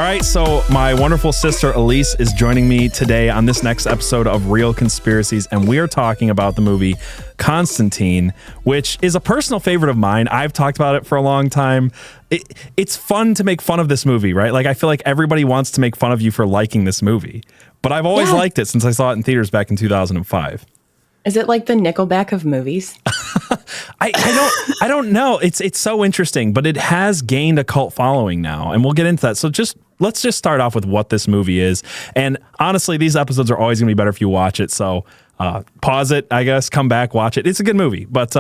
right, so my wonderful sister Elise is joining me today on this next episode of Real Conspiracies, and we are talking about the movie Constantine, which is a personal favorite of mine. I've talked about it for a long time. It's fun to make fun of this movie, right? Like, I feel like everybody wants to make fun of you for liking this movie, but I've always liked it since I saw it in theaters back in 2005. Is it like the Nickelback of movies? I don't know. It's so interesting, but it has gained a cult following now, and we'll get into that. So let's just start off with what this movie is. And honestly, these episodes are always going to be better if you watch it. So pause it, I guess, come back, watch it. It's a good movie, but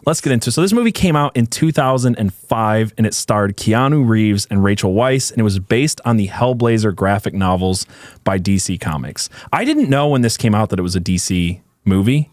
let's get into it. So this movie came out in 2005, and it starred Keanu Reeves and Rachel Weisz, and it was based on the Hellblazer graphic novels by DC Comics. I didn't know when this came out that it was a DC movie.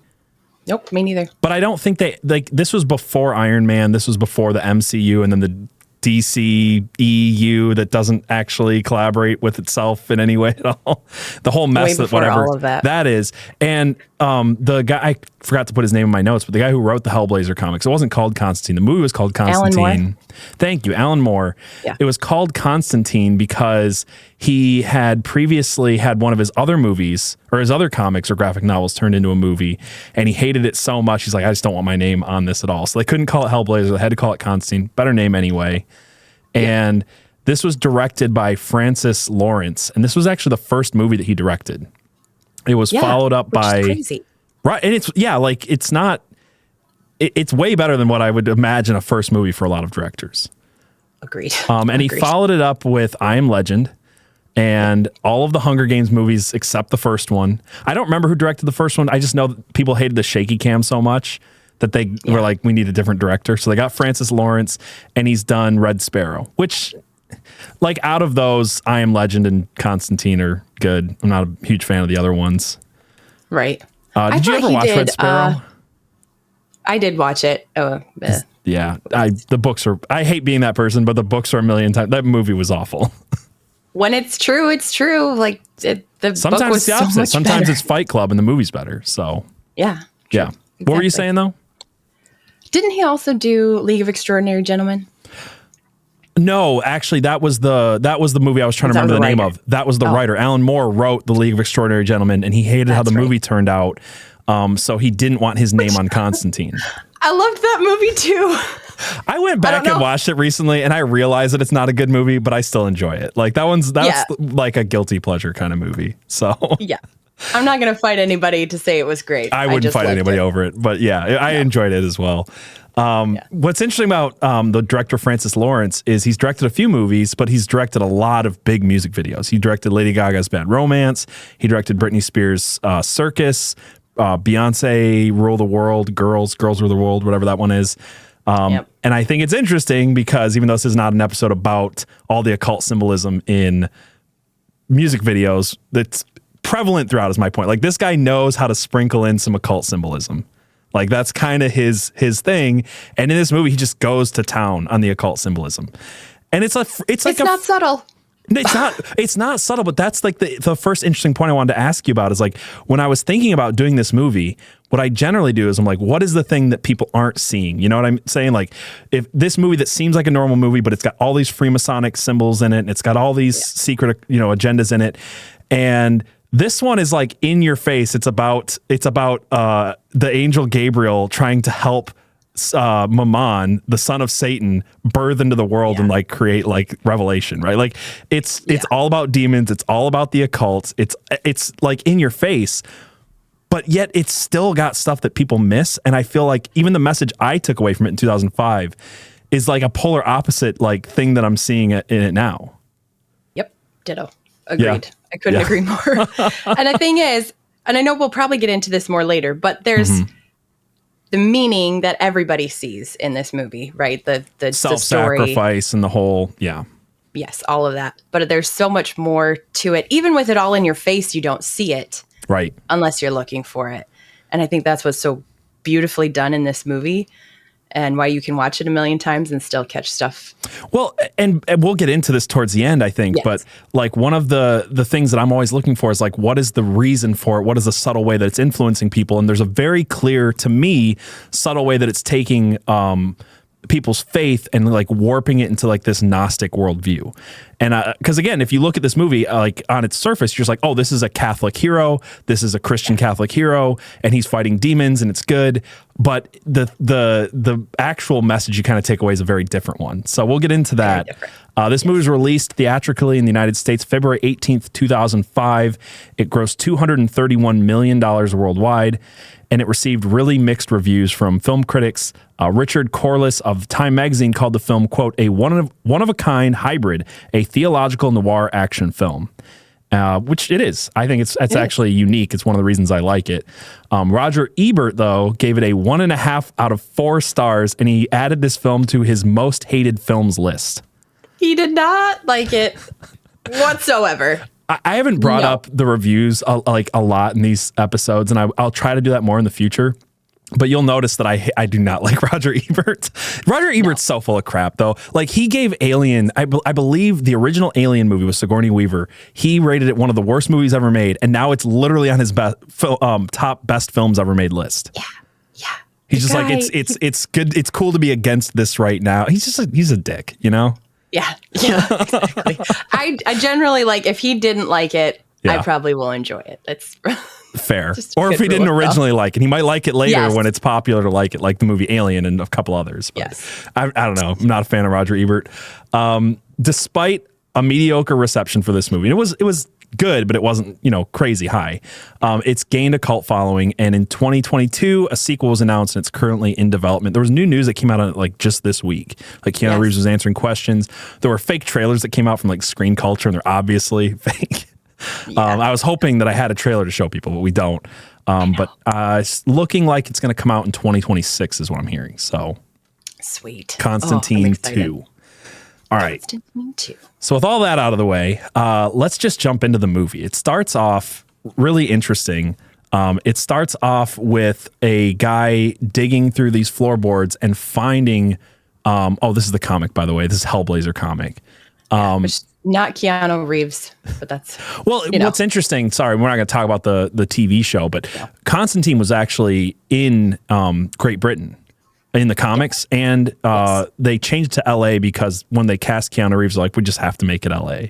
Nope, me neither. But I don't think this was before Iron Man. This was before the MCU and then the DC EU that doesn't actually collaborate with itself in any way at all. The whole mess that whatever all of that is. And the guy, I forgot to put his name in my notes, but the guy who wrote the Hellblazer comics, it wasn't called Constantine. The movie was called Constantine. Alan Moore? Thank you, Alan Moore. Yeah. It was called Constantine because he had previously had one of his other movies or his other comics or graphic novels turned into a movie, and he hated it so much. He's like, I just don't want my name on this at all. So they couldn't call it Hellblazer. They had to call it Constantine. Better name anyway. And this was directed by Francis Lawrence, and this was actually the first movie that he directed. It was followed up by crazy. Right, and it's way better than what I would imagine a first movie for a lot of directors. Agreed. And he followed it up with I Am Legend and all of the Hunger Games movies except the first one. I don't remember who directed the first one. I just know that people hated the shaky cam so much that they were like, we need a different director. So they got Francis Lawrence, and he's done Red Sparrow, which, like, out of those, I Am Legend and Constantine are good. I'm not a huge fan of the other ones. Right. Did you ever watch Red Sparrow? I did watch it. Yeah. The books are, I hate being that person, but the books are a million times. That movie was awful. When it's true, it's true. Like, the sometimes book was it's the opposite. So much Sometimes better. it's Fight Club and the movie's better. So, yeah. Yeah. Exactly. What were you saying, though? Didn't he also do League of Extraordinary Gentlemen? No, actually, that was the movie I was trying to remember the name of. That was the writer. Alan Moore wrote The League of Extraordinary Gentlemen, and he hated how the movie turned out. So he didn't want his name on Constantine. I loved that movie too. I went back and watched it recently, and I realized that it's not a good movie, but I still enjoy it. Like that's like a guilty pleasure kind of movie. So yeah. I'm not going to fight anybody to say it was great. I wouldn't fight anybody over it, but I enjoyed it as well. What's interesting about the director Francis Lawrence is he's directed a few movies, but he's directed a lot of big music videos. He directed Lady Gaga's Bad Romance. He directed Britney Spears' Circus, Beyonce Rule the World, Girls Rule the World, whatever that one is. And I think it's interesting because even though this is not an episode about all the occult symbolism in music videos, that's prevalent throughout is my point. Like, this guy knows how to sprinkle in some occult symbolism. Like, that's kind of his thing. And in this movie, he just goes to town on the occult symbolism. And it's not subtle. It's not subtle, but that's like the first interesting point I wanted to ask you about is like, when I was thinking about doing this movie, what I generally do is I'm like, what is the thing that people aren't seeing? You know what I'm saying? Like, if this movie that seems like a normal movie, but it's got all these freemasonic symbols in it, and it's got all these secret, agendas in it. And this one is like in your face. It's about the angel Gabriel trying to help Mammon, the son of Satan, birth into the world and like create like revelation, right? Like it's all about demons. It's all about the occult. It's like in your face, but yet it's still got stuff that people miss. And I feel like even the message I took away from it in 2005 is like a polar opposite like thing that I'm seeing in it now. Yep. Ditto. Agreed. Yeah. I couldn't agree more. And the thing is, and I know we'll probably get into this more later, but there's the meaning that everybody sees in this movie, right? The self-sacrifice and the whole, yes, all of that. But there's so much more to it. Even with it all in your face, you don't see it, right? Unless you're looking for it. And I think that's what's so beautifully done in this movie, and why you can watch it a million times and still catch stuff. Well, and we'll get into this towards the end, I think. Yes. But like one of the things that I'm always looking for is like, what is the reason for it? What is the subtle way that it's influencing people? And there's a very clear, to me, subtle way that it's taking people's faith and like warping it into like this Gnostic worldview. And because again, if you look at this movie, like on its surface, you're just like, oh, this is a Catholic hero. This is a Christian Catholic hero, and he's fighting demons, and it's good. But the actual message you kind of take away is a very different one. So we'll get into that. This movie was released theatrically in the United States February 18th, 2005. It grossed $231 million worldwide, and it received really mixed reviews from film critics. Richard Corliss of Time magazine called the film, quote, a one-of-a-kind hybrid, a theological noir action film. Which it is. I think it's actually unique. It's one of the reasons I like it. Roger Ebert, though, gave it a 1.5 out of 4 stars, and he added this film to his most hated films list. He did not like it whatsoever. I haven't brought up the reviews like a lot in these episodes, and I'll try to do that more in the future. But you'll notice that I do not like Roger Ebert. Roger Ebert's so full of crap, though. Like, he gave Alien, I believe the original Alien movie with Sigourney Weaver, he rated it one of the worst movies ever made, and now it's literally on his top best films ever made list. Yeah. He's just like, it's good. It's cool to be against this right now. He's a dick, you know? Yeah, exactly. I generally, like, if he didn't like it, I probably will enjoy it. That's fair. Or if he didn't originally like it, he might like it later when it's popular to like it, like the movie Alien and a couple others. But I don't know. I'm not a fan of Roger Ebert. Despite a mediocre reception for this movie, it was good, but it wasn't, crazy high. It's gained a cult following, and in 2022, a sequel was announced, and it's currently in development. There was new news that came out on it, like, just this week. Like, Keanu Reeves was answering questions. There were fake trailers that came out from like Screen Culture, and they're obviously fake. I was hoping that I had a trailer to show people, but we don't. But it's looking like it's going to come out in 2026 is what I'm hearing. So sweet. Constantine 2. All right. Constantine 2. So with all that out of the way, let's just jump into the movie. It starts off really interesting. It starts off with a guy digging through these floorboards and finding, this is the comic, by the way. This is Hellblazer comic. Not Keanu Reeves, but that's... Well, what's interesting, sorry, we're not going to talk about the TV show, but Constantine was actually in Great Britain in the comics, and they changed it to LA because when they cast Keanu Reeves, like, we just have to make it LA.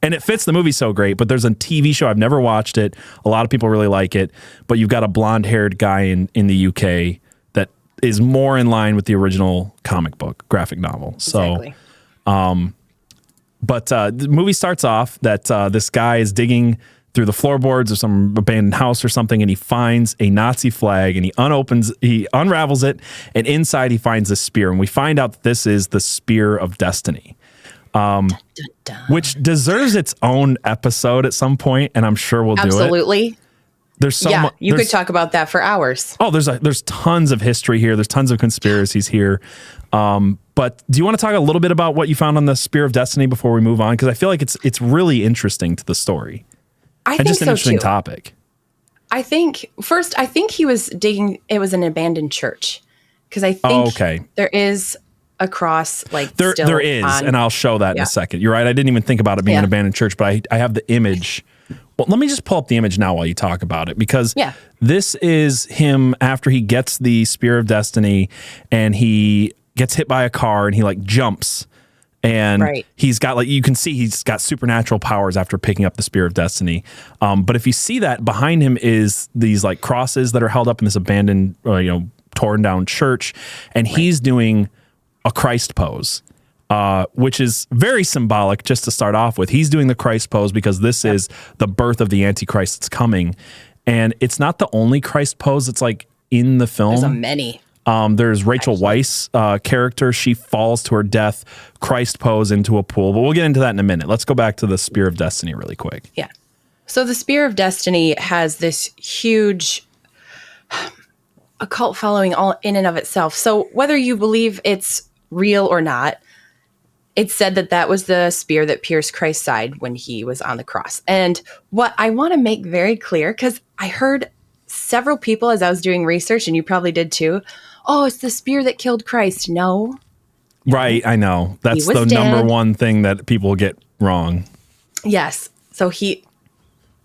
And it fits the movie so great, but there's a TV show, I've never watched it, a lot of people really like it, but you've got a blonde-haired guy in the UK that is more in line with the original comic book, graphic novel. Exactly. But the movie starts off that this guy is digging through the floorboards of some abandoned house or something, and he finds a Nazi flag, and he unravels it, and inside he finds a spear, and we find out that this is the Spear of Destiny, dun, dun, dun. Which deserves its own episode at some point, and I'm sure we'll do it. Absolutely. There's so much. You could talk about that for hours. Oh, there's tons of history here. There's tons of conspiracies here. But do you want to talk a little bit about what you found on the Spear of Destiny before we move on? Because I feel like it's really interesting to the story. I think just an so interesting too. topic. I think he was digging. It was an abandoned church, because I think there is a cross. Like there is, and I'll show that in a second. You're right. I didn't even think about it being an abandoned church, but I have the image. Well, let me just pull up the image now while you talk about it, because this is him after he gets the Spear of Destiny, and he gets hit by a car, and he like jumps, and he's got, like, you can see he's got supernatural powers after picking up the Spear of Destiny. But if you see that behind him is these like crosses that are held up in this abandoned, torn down church, and he's doing a Christ pose. Which is very symbolic just to start off with. He's doing the Christ pose because this is the birth of the Antichrist that's coming. And it's not the only Christ pose that's like in the film. There's many. There's Rachel Weisz character. She falls to her death, Christ pose into a pool. But we'll get into that in a minute. Let's go back to the Spear of Destiny really quick. Yeah. So the Spear of Destiny has this huge occult following all in and of itself. So whether you believe it's real or not, it's said that was the spear that pierced Christ's side when he was on the cross. And what I want to make very clear, because I heard several people as I was doing research, and you probably did too, it's the spear that killed Christ. No. Right, I know. That's the number one thing that people get wrong. Yes. So he,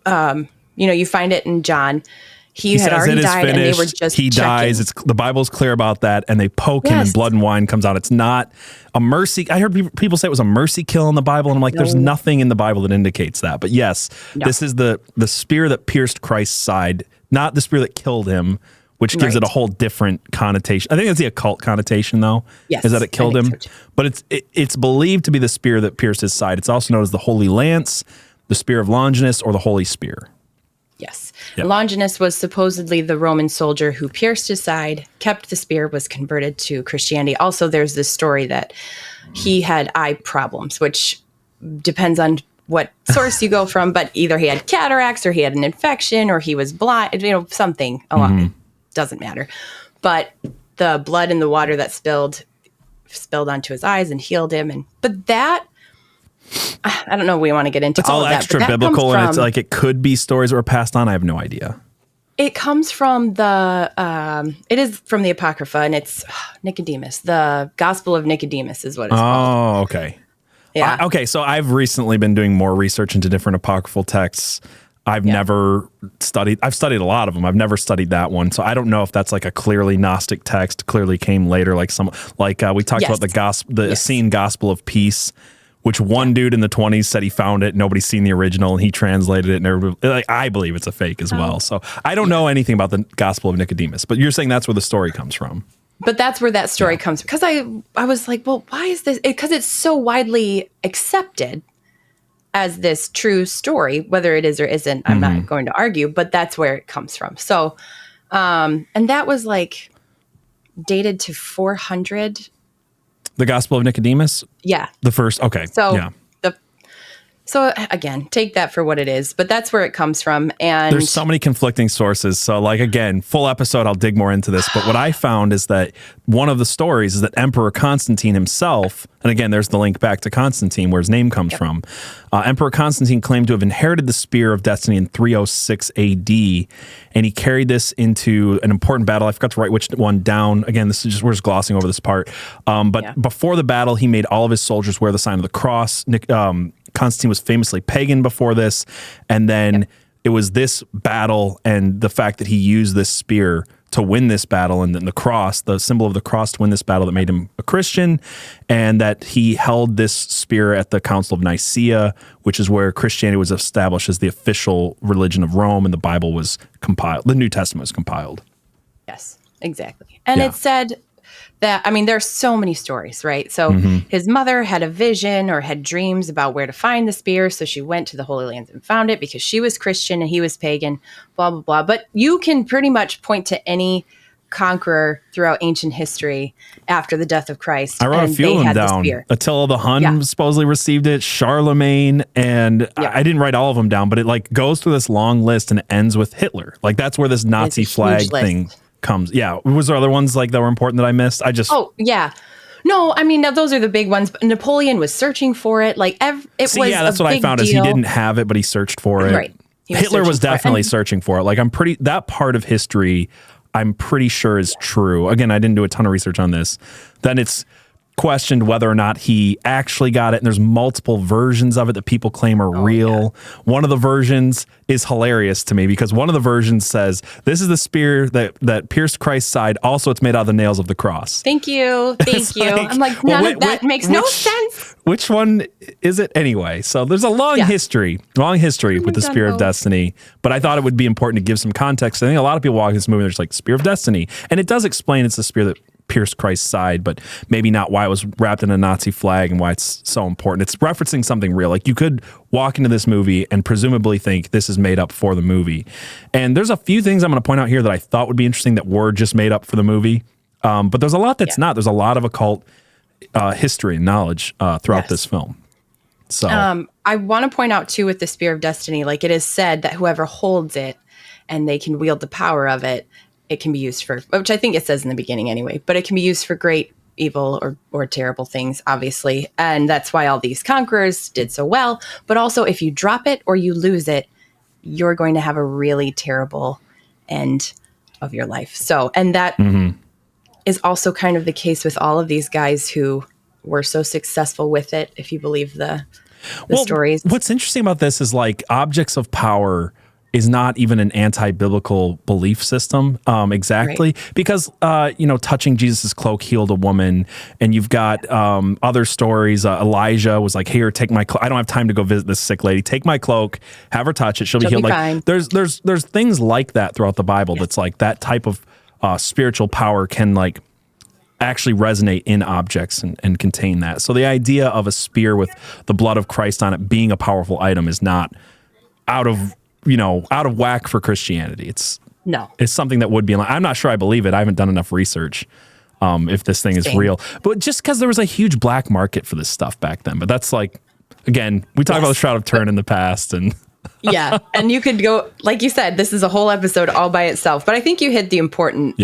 you find it in John. He had says already it is died, finished. and they were just he checking. dies. The Bible's clear about that, and they poke him, and blood and wine comes out. It's not a mercy. I heard people say it was a mercy kill in the Bible, and I'm like, there's nothing in the Bible that indicates that. But yes, this is the spear that pierced Christ's side, not the spear that killed him, which gives it a whole different connotation. I think it's the occult connotation, though. Yes, is that it killed him? So but it's believed to be the spear that pierced his side. It's also known as the Holy Lance, the Spear of Longinus, or the Holy Spear. Yes. Yep. Longinus was supposedly the Roman soldier who pierced his side, kept the spear, was converted to Christianity. Also, there's this story that he had eye problems, which depends on what source you go from, but either he had cataracts or he had an infection or he was blind, something. It doesn't matter. But the blood and the water that spilled onto his eyes and healed him. But that, I don't know if we want to get into all of that. It's all extra biblical, and it's like it could be stories that were passed on. I have no idea. It comes from it is from the Apocrypha, and it's Nicodemus. The Gospel of Nicodemus is what it's called. Oh, okay. Yeah. Okay, so I've recently been doing more research into different apocryphal texts. I've studied a lot of them. I've never studied that one. So I don't know if that's like a clearly Gnostic text, clearly came later, we talked about the Essene Gospel of Peace, which one dude in the 20s said he found it. Nobody's seen the original, and he translated it. And I believe it's a fake as well. So I don't know anything about the Gospel of Nicodemus, but you're saying that's where the story comes from. But that's where that story comes from. Because I was like, well, why is this? Because it's so widely accepted as this true story, whether it is or isn't, I'm not going to argue, but that's where it comes from. So, and that was like dated to 400. The Gospel of Nicodemus? Yeah. The first, okay. So again, take that for what it is, but that's where it comes from. And there's so many conflicting sources. So again, full episode, I'll dig more into this. But what I found is that one of the stories is that Emperor Constantine himself, and again, there's the link back to Constantine where his name comes from. Emperor Constantine claimed to have inherited the Spear of Destiny in 306 AD, and he carried this into an important battle. I forgot to write which one down. Again, we're just glossing over this part. Before the battle, he made all of his soldiers wear the sign of the cross. Constantine was famously pagan before this, and then it was this battle and the fact that he used this spear to win this battle, and then the cross, the symbol of the cross, to win this battle, that made him a Christian, and that he held this spear at the Council of Nicaea, which is where Christianity was established as the official religion of Rome, and the Bible was compiled. The New Testament was compiled. Yes, exactly. And it said that, there's so many stories, right? So his mother had a vision or had dreams about where to find the spear. So she went to the Holy Lands and found it because she was Christian and he was pagan, blah, blah, blah. But you can pretty much point to any conqueror throughout ancient history after the death of Christ. I wrote a few of them down. Attila the Hun supposedly received it, Charlemagne, and I didn't write all of them down, but it goes through this long list and it ends with Hitler. That's where this Nazi flag thing comes. Yeah. Was there other ones that were important that I missed? No, now those are the big ones. But Napoleon was searching for it. That's what I found, is he didn't have it, but he searched for it. Right. Hitler was definitely searching for it. That part of history, I'm pretty sure is true. Again, I didn't do a ton of research on this. Then it's questioned whether or not he actually got it, and there's multiple versions of it that people claim are real. One of the versions is hilarious to me because one of the versions says, this is the spear that pierced Christ's side. Also, it's made out of the nails of the cross. Thank you. I'm like, none of that makes no sense. Which one is it anyway? So there's a long history with the Spear of Destiny, but I thought it would be important to give some context. I think a lot of people watching this movie, they're just like, Spear of Destiny. And it does explain it's the spear that pierced Christ's side, but maybe not why it was wrapped in a Nazi flag and why it's so important. It's referencing something real. You could walk into this movie and presumably think this is made up for the movie. And there's a few things I'm going to point out here that I thought would be interesting that were just made up for the movie. But there's a lot that's not. There's a lot of occult history and knowledge throughout this film. So I want to point out too with the Spear of Destiny, it is said that whoever holds it and they can wield the power of it, it can be used for, which I think it says in the beginning anyway, but it can be used for great evil or terrible things, obviously. And that's why all these conquerors did so well. But also, if you drop it or you lose it, you're going to have a really terrible end of your life. So, and that is also kind of the case with all of these guys who were so successful with it, if you believe the stories. What's interesting about this is objects of power is not even an anti-biblical belief system exactly, because touching Jesus's cloak healed a woman, and you've got other stories. Elijah was like, "Here, take my cloak. I don't have time to go visit this sick lady. Take my cloak, have her touch it. She'll be healed." Fine. There's things like that throughout the Bible. That's like that type of spiritual power can like actually resonate in objects and contain that. So the idea of a spear with the blood of Christ on it being a powerful item is not out of whack for Christianity. It's something that would be. I'm not sure I believe it. I haven't done enough research if this thing is real. But just because there was a huge black market for this stuff back then. But that's like, again, we talked about the Shroud of Turin in the past, and yeah, and you could go, like you said, this is a whole episode all by itself. But I think you hit the important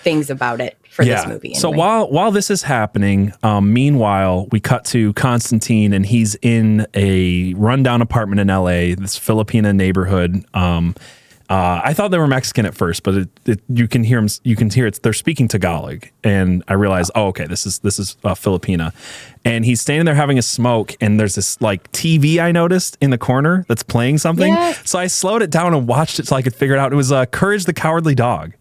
things about it for this movie. Anyway. So while this is happening, meanwhile, we cut to Constantine, and he's in a rundown apartment in LA, this Filipina neighborhood. I thought they were Mexican at first, but you can hear them. You can hear they're speaking Tagalog, and I realized, okay, this is Filipina, and he's standing there having a smoke, and there's this like TV I noticed in the corner that's playing something. Yes. So I slowed it down and watched it so I could figure it out. It was Courage the Cowardly Dog.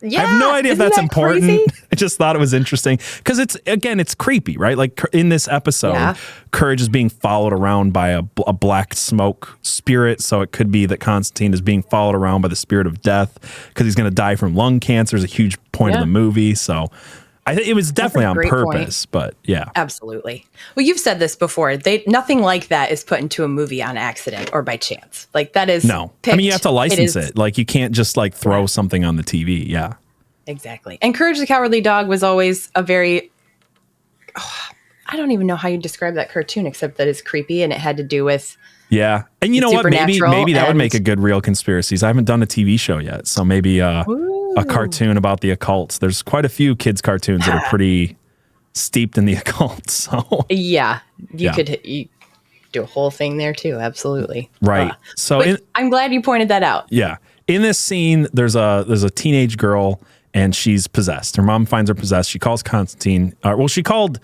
Yeah, I have no idea if that's important. Crazy? I just thought it was interesting because it's creepy, right? Like in this episode, Courage is being followed around by a black smoke spirit. So it could be that Constantine is being followed around by the spirit of death because he's going to die from lung cancer is a huge point of the movie. So I think it was definitely on purpose, but yeah. Absolutely. Well, you've said this before. Nothing like that is put into a movie on accident or by chance. Like that is picked. I mean, you have to license it. Like you can't just like throw something on the TV. Yeah. Exactly. And Courage the Cowardly Dog was always a very, I don't even know how you describe that cartoon except that it's creepy and it had to do with And you know what? Maybe that would make a good real Conspiracies. I haven't done a TV show yet, so maybe a cartoon about the occult. There's quite a few kids cartoons that are pretty steeped in the occult. So you could do a whole thing there too. Absolutely. Right. I'm glad you pointed that out. Yeah. In this scene, there's a teenage girl and she's possessed. Her mom finds her possessed. She calls Constantine. She called,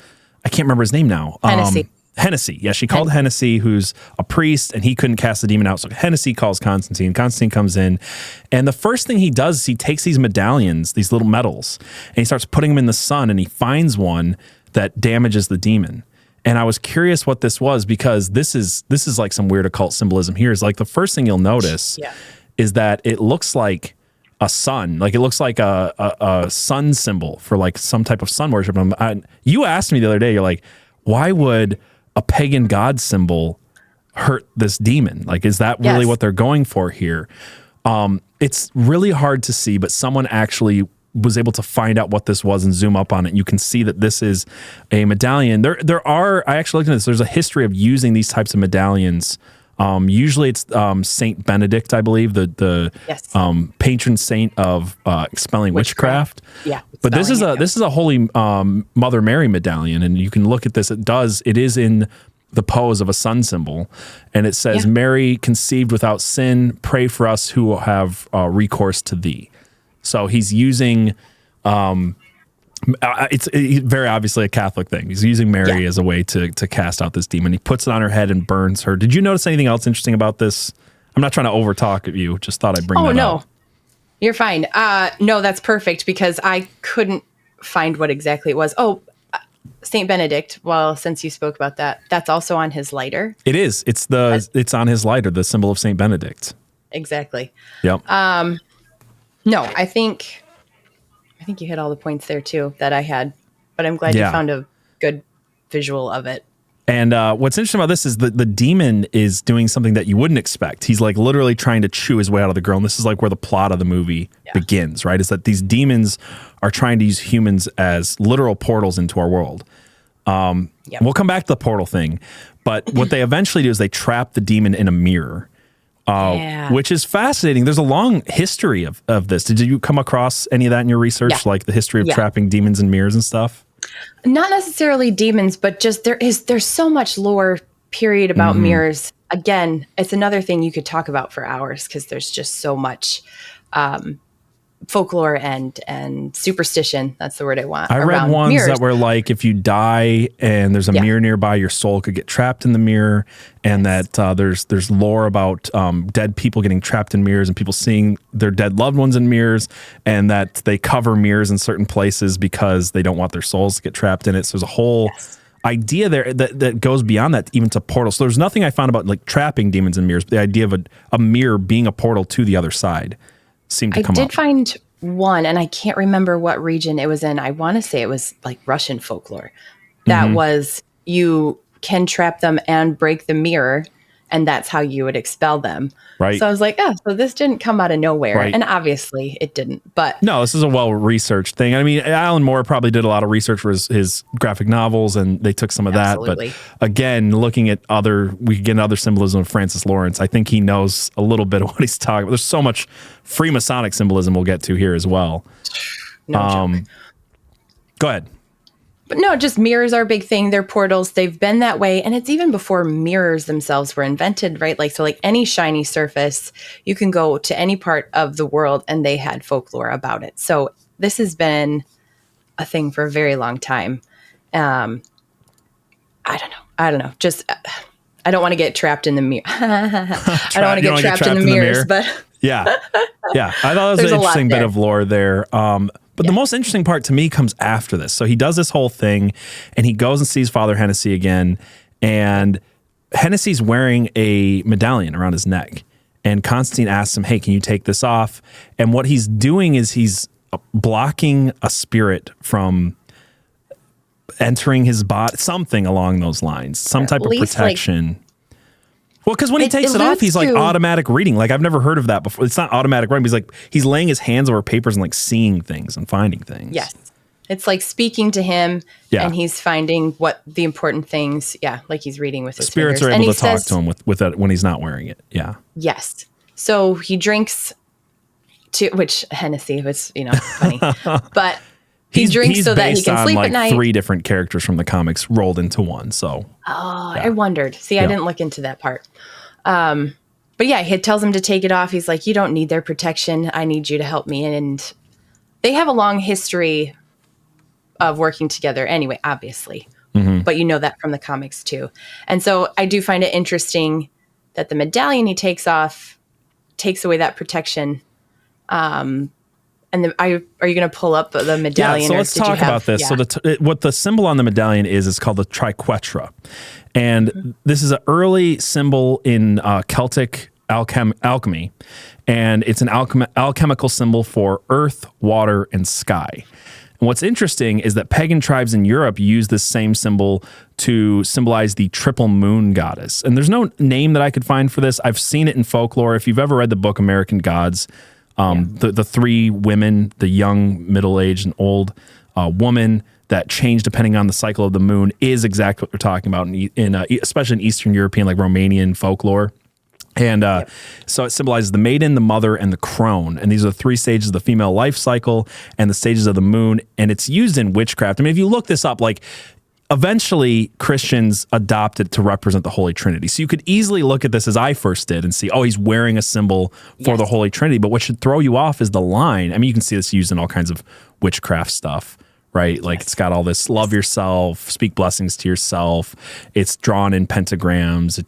I can't remember his name now. Hennessy. Yeah, she called Hennessy, who's a priest, and he couldn't cast the demon out. So Hennessy calls Constantine. Constantine comes in, and the first thing he does is he takes these medallions, these little medals, and he starts putting them in the sun, and he finds one that damages the demon. And I was curious what this was because this is like some weird occult symbolism here. Is like the first thing you'll notice is that it looks like a sun, like it looks like a sun symbol for like some type of sun worship. You asked me the other day, you're like, why would a pagan god symbol hurt this demon? Like, is that really what they're going for here? It's really hard to see, but someone actually was able to find out what this was and zoom up on it. And you can see that this is a medallion. I actually looked at this. There's a history of using these types of medallions. Usually it's Saint Benedict, I believe, the patron saint of expelling witchcraft. Yeah, but this is a Holy Mother Mary medallion, and you can look at this. It is in the pose of a sun symbol, and it says, "Mary, conceived without sin, pray for us who have recourse to thee." So he's using. It's very obviously a Catholic thing. He's using Mary as a way to cast out this demon. He puts it on her head and burns her. Did you notice anything else interesting about this? I'm not trying to overtalk at you. Just thought I'd bring that up. Oh, no. You're fine. No, that's perfect because I couldn't find what exactly it was. Oh, Saint Benedict. Well, since you spoke about that, that's also on his lighter. It is. It's on his lighter, the symbol of Saint Benedict. Exactly. Yep. No, I think you hit all the points there too that I had, but I'm glad you found a good visual of it. And what's interesting about this is the demon is doing something that you wouldn't expect. He's like literally trying to chew his way out of the girl. And this is like where the plot of the movie begins, right? Is that these demons are trying to use humans as literal portals into our world. We'll come back to the portal thing, but what they eventually do is they trap the demon in a mirror. Which is fascinating. There's a long history of this. Did you come across any of that in your research, like the history of trapping demons in mirrors and stuff? Not necessarily demons, but just there's so much lore period about mirrors. Again, it's another thing you could talk about for hours because there's just so much. folklore and superstition. That's the word I want. I read ones that were like, if you die and there's a mirror nearby, your soul could get trapped in the mirror, and that there's lore about dead people getting trapped in mirrors and people seeing their dead loved ones in mirrors, and that they cover mirrors in certain places because they don't want their souls to get trapped in it. So there's a whole idea there that goes beyond that, even to portals. So there's nothing I found about like trapping demons in mirrors, but the idea of a mirror being a portal to the other side seemed to come up. I did find one, and I can't remember what region it was in. I want to say it was like Russian folklore. That was, you can trap them and break the mirror, and that's how you would expel them. Right. So I was like, oh, so this didn't come out of nowhere. Right. And obviously it didn't. But no, this is a well-researched thing. I mean, Alan Moore probably did a lot of research for his graphic novels, and they took some of that. But again, looking at we could get other symbolism of Francis Lawrence. I think he knows a little bit of what he's talking about. There's so much freemasonic symbolism we'll get to here as well. No joke. Go ahead. But no, just mirrors are a big thing. They're portals. They've been that way. And it's even before mirrors themselves were invented, right? Like, so like any shiny surface, you can go to any part of the world and they had folklore about it. So this has been a thing for a very long time. I don't know. Just, I don't want to get trapped in the mirror. I don't want to get trapped in the mirrors, but yeah. I thought that was an interesting bit of lore there. But the most interesting part to me comes after this. So he does this whole thing, and he goes and sees Father Hennessy again, and Hennessy's wearing a medallion around his neck. And Constantine asks him, hey, can you take this off? And what he's doing is he's blocking a spirit from entering his body, something along those lines, some type of protection. Well, because when he takes it off, he's like automatic reading. Like, I've never heard of that before. It's not automatic reading. He's laying his hands over papers and like seeing things and finding things. Yes. It's like speaking to him, and he's finding what the important things, like he's reading with his spirits fingers. are able to talk to him with that when he's not wearing it. Yeah. Yes. So he drinks which Hennessy was, funny. But he drinks so that he can sleep at night. 3 different characters from the comics rolled into one. So, I wondered. See, I didn't look into that part. But yeah, he tells him to take it off. He's like, you don't need their protection. I need you to help me. And they have a long history of working together anyway, obviously. But you know that from the comics too. And so I do find it interesting that the medallion he takes off takes away that protection. And are you going to pull up the medallion? Yeah, so let's talk about this. Yeah. So what the symbol on the medallion is called the triquetra. And this is an early symbol in Celtic alchemy. And it's an alchemical symbol for earth, water, and sky. And what's interesting is that pagan tribes in Europe use this same symbol to symbolize the triple moon goddess. And there's no name that I could find for this. I've seen it in folklore. If you've ever read the book American Gods, the 3 women, the young, middle-aged, and old woman that change depending on the cycle of the moon is exactly what we're talking about, especially in Eastern European, like Romanian folklore. And so it symbolizes the maiden, the mother, and the crone. And these are the 3 stages of the female life cycle and the stages of the moon. And it's used in witchcraft. I mean, if you look this up, like, eventually Christians adopted to represent the Holy Trinity. So you could easily look at this as I first did and see, he's wearing a symbol for the Holy Trinity. But what should throw you off is the line. I mean, you can see this used in all kinds of witchcraft stuff, right? Like, it's got all this love yourself, speak blessings to yourself. It's drawn in pentagrams.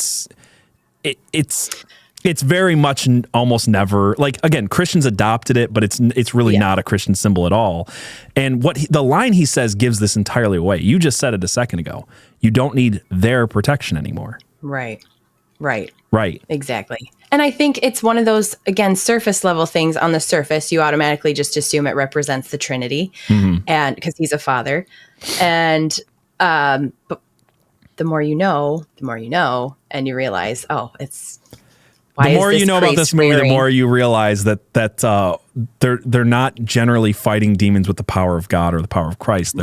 It's very much almost never, like, again, Christians adopted it, but it's really not a Christian symbol at all. And the line he says gives this entirely away. You just said it a second ago. You don't need their protection anymore. Right. Exactly. And I think it's one of those, again, surface level things. On the surface, you automatically just assume it represents the Trinity, and because he's a father. And but the more you know, and you realize, it's. The more you know about this movie, the more you realize that they're not generally fighting demons with the power of God or the power of Christ.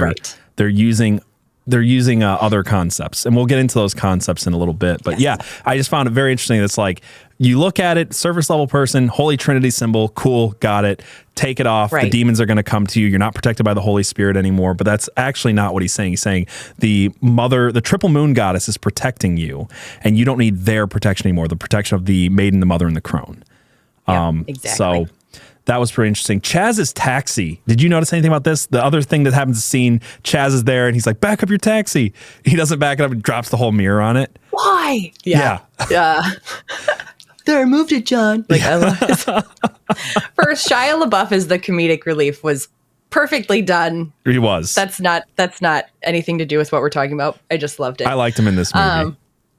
They're using other concepts, and we'll get into those concepts in a little bit. But I just found it very interesting. It's like, you look at it, surface level person, Holy Trinity symbol, cool, got it. Take it off. The demons are going to come to you. You're not protected by the Holy Spirit anymore. But that's actually not what he's saying. He's saying the triple moon goddess is protecting you, and you don't need their protection anymore. The protection of the maiden, the mother, and the crone. Exactly. So That was pretty interesting. Chaz's taxi. Did you notice anything about this? The other thing that happens to scene, Chaz is there and he's like, back up your taxi. He doesn't back it up and drops the whole mirror on it. Why? Yeah. There, moved it, John. Like, I love it. First, Shia LaBeouf as the comedic relief was perfectly done. He was. That's not anything to do with what we're talking about. I just loved it. I liked him in this movie.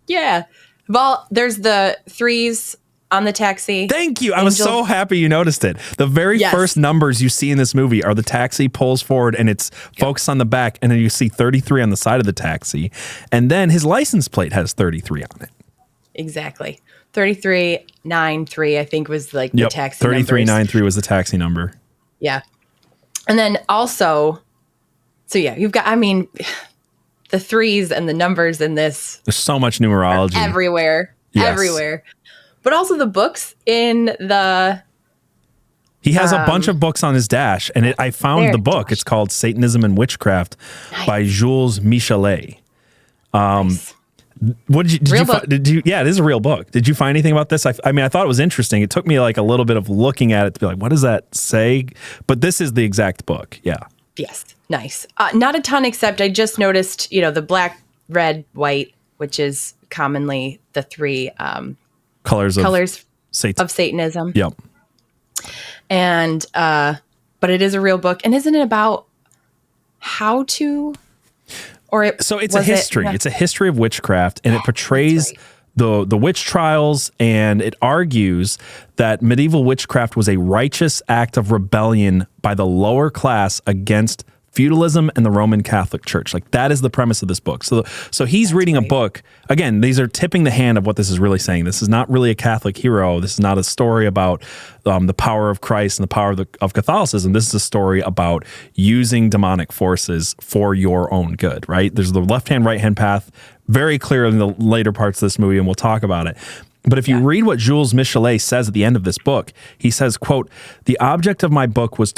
Yeah. Well, there's the threes on the taxi. Thank you. I was so happy you noticed it. The very first numbers you see in this movie are the taxi pulls forward and it's focused on the back, and then you see 33 on the side of the taxi. And then his license plate has 33 on it. Exactly. 3393, I think, was like the taxi 3393 was the taxi number. Yeah. And then also, so yeah, you've got, I mean, the threes and the numbers in this. There's so much numerology. Everywhere. Yes. Everywhere. But also the books in the... He has a bunch of books on his dash, and I found the book. It's called Satanism and Witchcraft by Jules Michelet. Nice. What did you yeah, it is a real book. Did you find anything about this? I mean, I thought it was interesting. It took me like a little bit of looking at it to be like, what does that say? But this is the exact book. Yeah. Yes. Nice. Not a ton, except I just noticed, the black, red, white, which is commonly the three colors of Satanism. Yep. And, but it is a real book. And isn't it about how to... So it's a history. It's a history of witchcraft, and it portrays the witch trials, and it argues that medieval witchcraft was a righteous act of rebellion by the lower class against feudalism and the Roman Catholic Church. Like, that is the premise of this book. So he's reading a book. Again, these are tipping the hand of what this is really saying. This is not really a Catholic hero. This is not a story about the power of Christ and the power of Catholicism. This is a story about using demonic forces for your own good, right? There's the left-hand, right-hand path very clear in the later parts of this movie, and we'll talk about it. But if you read what Jules Michelet says at the end of this book, he says, quote, "The object of my book was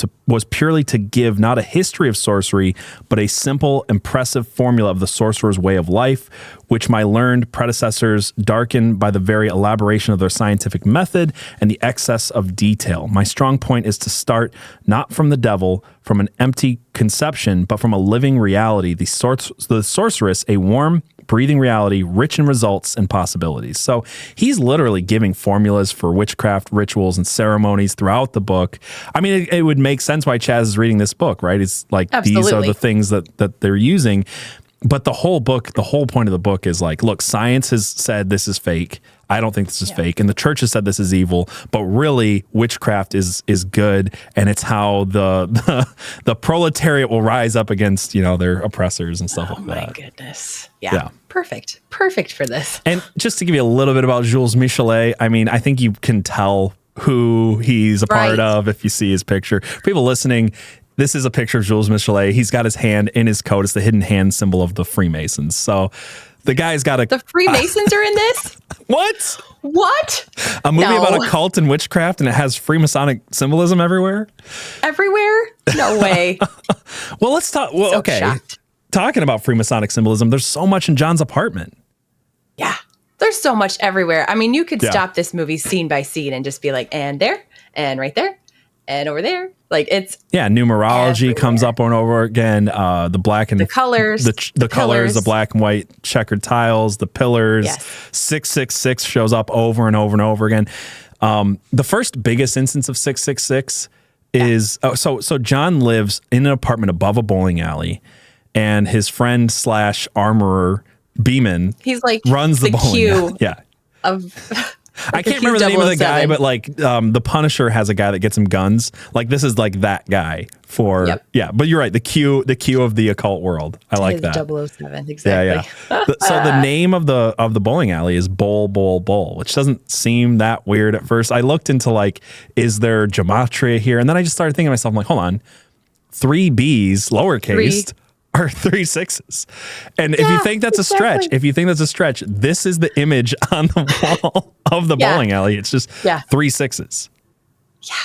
purely to give not a history of sorcery, but a simple, impressive formula of the sorcerer's way of life, which my learned predecessors darkened by the very elaboration of their scientific method and the excess of detail. My strong point is to start not from the devil, from an empty conception, but from a living reality, the sorceress, a warm, breathing reality, rich in results and possibilities." So he's literally giving formulas for witchcraft rituals and ceremonies throughout the book. I mean, it would make sense why Chaz is reading this book, right? It's like, These are the things that they're using. But the whole book, the whole point of the book is like, look, science has said this is fake. I don't think this is fake. And the church has said this is evil. But really, witchcraft is good. And it's how the proletariat will rise up against, their oppressors and stuff like that. Oh, my goodness. Yeah. Perfect for this. And just to give you a little bit about Jules Michelet, I mean, I think you can tell who he's a part of if you see his picture. For people listening, this is a picture of Jules Michelet. He's got his hand in his coat. It's the hidden hand symbol of the Freemasons. So the guy's got The Freemasons are in this? What? A movie about occult and witchcraft, and it has freemasonic symbolism everywhere? Everywhere? No way. Well, let's talk. Well, okay. Shocked. Talking about freemasonic symbolism, there's so much in John's apartment. Yeah. There's so much everywhere. I mean, you could stop this movie scene by scene and just be like, and there, and right there, and over there. Like, it's numerology everywhere. Comes up and over again. The black and the colors, the colors, the black and white checkered tiles, the pillars. 666 shows up over and over and over again. The first biggest instance of 666 is so John lives in an apartment above a bowling alley, and his friend / armorer Beeman, he's like runs the bowling alley. Yeah. I can't remember the name of the guy, but like the Punisher has a guy that gets him guns. Like, this is like that guy for but you're right, the Q of the occult world. I like that. 007, exactly. So the name of the bowling alley is Bowl, which doesn't seem that weird at first. I looked into like, is there gematria here? And then I just started thinking to myself, I'm like, hold on, 3 B's lowercase are 3 6s. And if you think that's a stretch, this is the image on the wall of the bowling alley. It's just 3 6s. Yeah.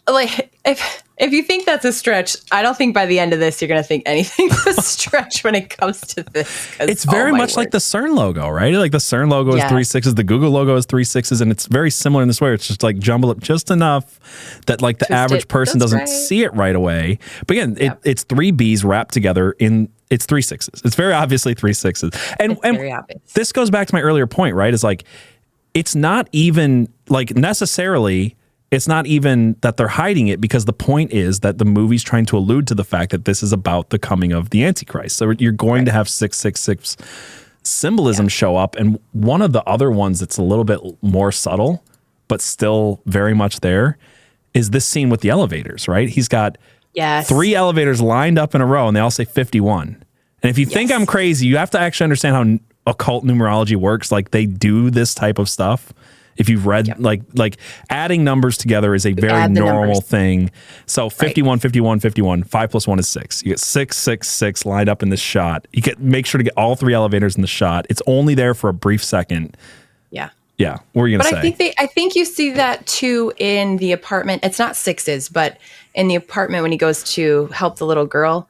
Like, if If you think that's a stretch, I don't think by the end of this you're going to think anything's a stretch when it comes to this. It's very much like the CERN logo, right? Like the CERN logo is 3 6s, the Google logo is 3 6s, and it's very similar in this way. It's just like jumble up just enough that like the average person doesn't see it right away. But again, it's 3 B's wrapped together in it's 3 6s. It's very obviously 3 6s. And very obvious. This goes back to my earlier point, right? Is like it's not even like necessarily. It's not even that they're hiding it, because the point is that the movie's trying to allude to the fact that this is about the coming of the Antichrist. So you're going to have 666 symbolism show up. And one of the other ones that's a little bit more subtle, but still very much there, is this scene with the elevators, right? He's got 3 elevators lined up in a row, and they all say 51. And if you think I'm crazy, you have to actually understand how occult numerology works. Like they do this type of stuff. If you've read, like adding numbers together is a very normal thing. So 51, 51, 51, 5 plus 1 is 6. You get 6, 6, 6 lined up in this shot. You make sure to get all 3 elevators in the shot. It's only there for a brief second. Yeah. Yeah. What were you going to say? But I think you see that too in the apartment. It's not 6s, but in the apartment when he goes to help the little girl,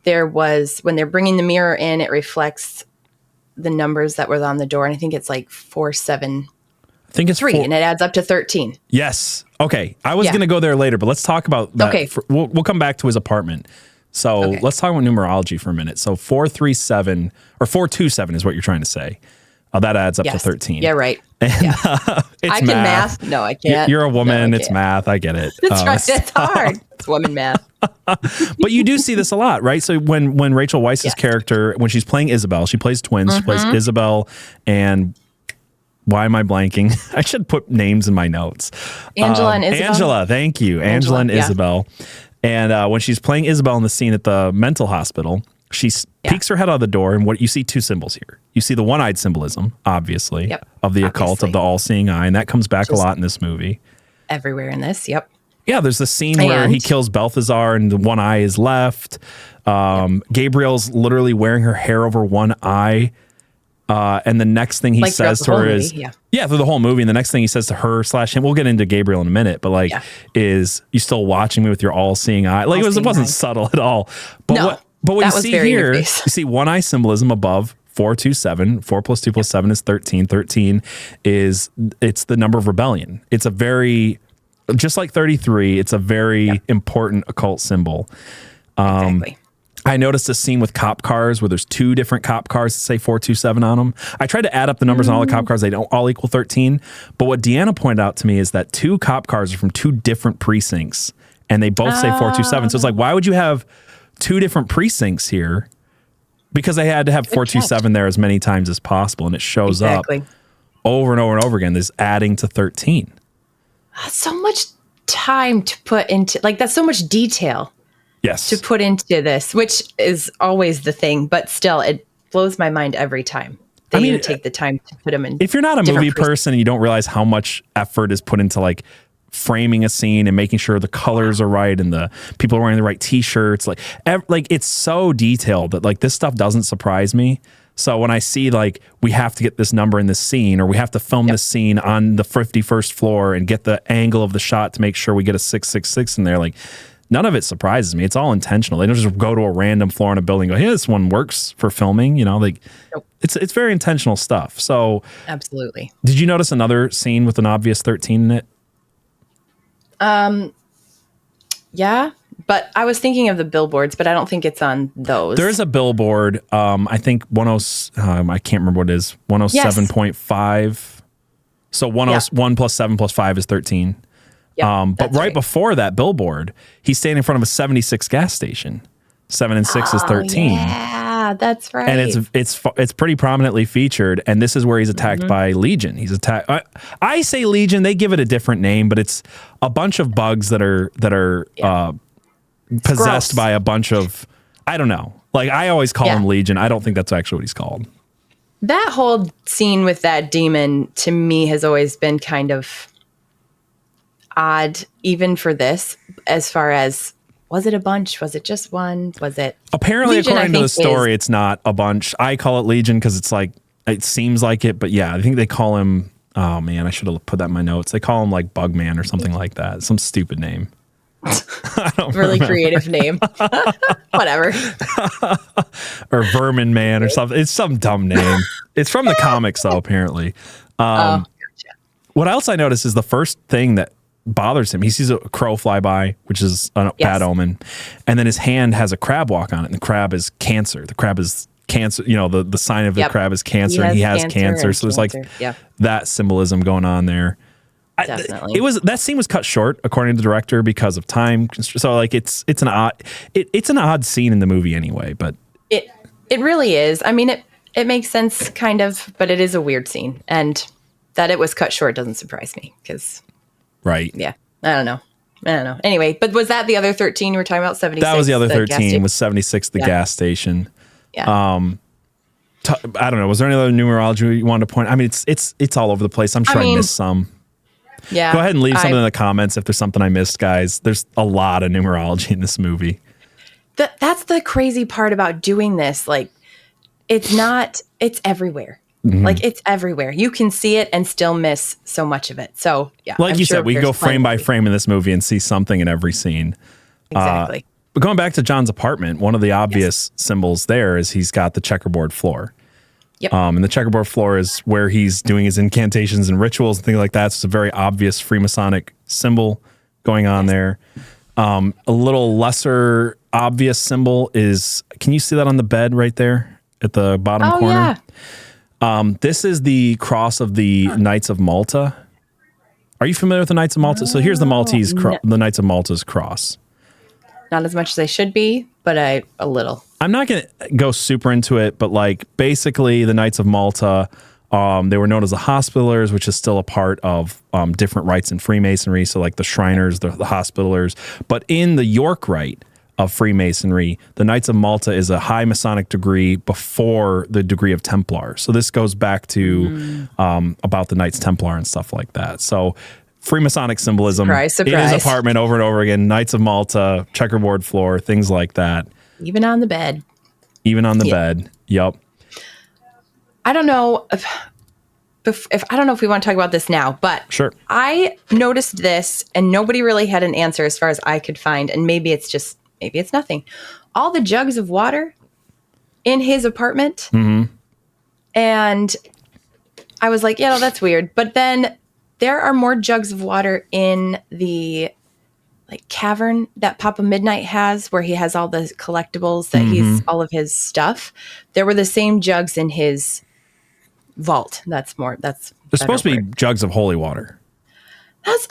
when they're bringing the mirror in, it reflects the numbers that were on the door. And I think it's like 4, 7, I think it's 3, and it adds up to 13. Yes. Okay. I was going to go there later, but let's talk about that. Okay. We'll come back to his apartment. So let's talk about numerology for a minute. So 437 or 427 is what you're trying to say. That adds up to 13. Yeah, right. And, it's I can math. No, I can't. You're a woman. It's math. I get it. That's right. It's hard. It's woman math. But you do see this a lot, right? So when Rachel Weisz's character, when she's playing Isabel, she plays twins. She plays Isabel and... Why am I blanking? I should put names in my notes. Angela and Isabel. Angela, thank you. Angela and Isabel. And when she's playing Isabel in the scene at the mental hospital, she peeks her head out of the door, and what you see 2 symbols here. You see the one-eyed symbolism, obviously, of the occult, of the all-seeing eye, and that comes back a lot in this movie. Everywhere in this, Yeah, there's the scene where he kills Balthazar and the one eye is left. Gabriel's literally wearing her hair over one eye. And the next thing he says to her is, through the whole movie. And the next thing he says to her / him, we'll get into Gabriel in a minute, but is you still watching me with your all-seeing eye? Like it wasn't subtle at all. But what you see here, you see one eye symbolism above 427. 4 plus 2 plus 7 is 13. 13 it's the number of rebellion. It's a very, just like 33, it's a very important occult symbol. Exactly. I noticed a scene with cop cars where there's 2 different cop cars that say 427 on them. I tried to add up the numbers on all the cop cars. They don't all equal 13. But what Deanna pointed out to me is that 2 cop cars are from 2 different precincts, and they both say 427. So it's like, why would you have 2 different precincts here? Because they had to have 427 there as many times as possible, and it shows up over and over and over again. This adding to 13. That's so much time to put into, that's so much detail. Yes. To put into this, which is always the thing, but still, it blows my mind every time. They take the time to put them in. If you're not a movie person and you don't realize how much effort is put into framing a scene and making sure the colors are right and the people are wearing the right t-shirts, it's so detailed that this stuff doesn't surprise me. So when I see we have to get this number in this scene, or we have to film this scene on the 51st floor and get the angle of the shot to make sure we get a 666 in there, none of it surprises me. It's all intentional. They don't just go to a random floor in a building and go, hey, this one works for filming. It's very intentional stuff. So absolutely. Did you notice another scene with an obvious 13 in it? Yeah, but I was thinking of the billboards, but I don't think it's on those. There's a billboard. I think I can't remember what it is. 107.5. So 101 plus 7 plus 5 is 13. But right before that billboard, he's standing in front of a 76 gas station. 7 and 6 is 13. Yeah, that's right. And it's pretty prominently featured. And this is where he's attacked by Legion. He's attacked. I say Legion. They give it a different name, but it's a bunch of bugs that are possessed by a bunch of, I don't know. I always call him Legion. I don't think that's actually what he's called. That whole scene with that demon to me has always been kind of odd, even for this, as far as, was it a bunch? Was it just one? Was it? Apparently, Legion, according to the story, it's not a bunch. I call it Legion because it's it seems like it, but I think they call him, oh man, I should have put that in my notes. They call him Bugman or something like that. Some stupid name. Really creative name. Whatever. Or Vermin Man or something. It's some dumb name. It's from the comics, though, apparently. Gotcha. What else I noticed is the first thing that bothers him. He sees a crow fly by, which is a bad omen. And then his hand has a crab walk on it. And the crab is cancer. The crab is cancer. You know, the sign of the crab is cancer. And he has cancer. So there's like that symbolism going on there. Definitely. That scene was cut short according to the director because of time. So like it's an odd scene in the movie anyway, but it really is. I mean, it makes sense kind of, but it is a weird scene, and that it was cut short doesn't surprise me because yeah, I don't know. Anyway, but was that the other 13 you were talking about? 76. That was the other 13 was 76, the gas station. Yeah. I don't know. Was there any other numerology you wanted to point? I mean, it's all over the place. I'm sure I missed some. Yeah. Go ahead and leave something in the comments if there's something I missed, guys. There's a lot of numerology in this movie. That's the crazy part about doing this. Like, it's everywhere. Mm-hmm. Like, it's everywhere. You can see it and still miss so much of it. So, yeah. Like you said, we go frame by frame in this movie and see something in every scene. Exactly. But going back to John's apartment, one of the obvious symbols there is he's got the checkerboard floor. Yep. And the checkerboard floor is where he's doing his incantations and rituals and things like that. So it's a very obvious freemasonic symbol going on there. A little lesser obvious symbol is, can you see that on the bed right there at the bottom corner? Yeah. This is the cross of the Knights of Malta. Are you familiar with the Knights of Malta? So here's the the Knights of Malta's cross. Not as much as I should be, but a little. I'm not going to go super into it, but like basically the Knights of Malta, they were known as the Hospitallers, which is still a part of different rites in Freemasonry. So like the Shriners, the Hospitallers. But in the York rite of Freemasonry, the Knights of Malta is a high Masonic degree before the degree of Templar. So this goes back to about the Knights Templar and stuff like that. So Freemasonic symbolism in his apartment over and over again. Knights of Malta, checkerboard floor, things like that. Even on the bed. Bed. Yep. I don't know if I don't know if we want to talk about this now, but sure. I noticed this and nobody really had an answer as far as I could find. And maybe it's nothing. All the jugs of water in his apartment. Mm-hmm. And I was like, yeah, that's weird. But then there are more jugs of water in the cavern that Papa Midnight has, where he has all the collectibles that he's all of his stuff. There were the same jugs in his vault. There's supposed to be jugs of holy water. Is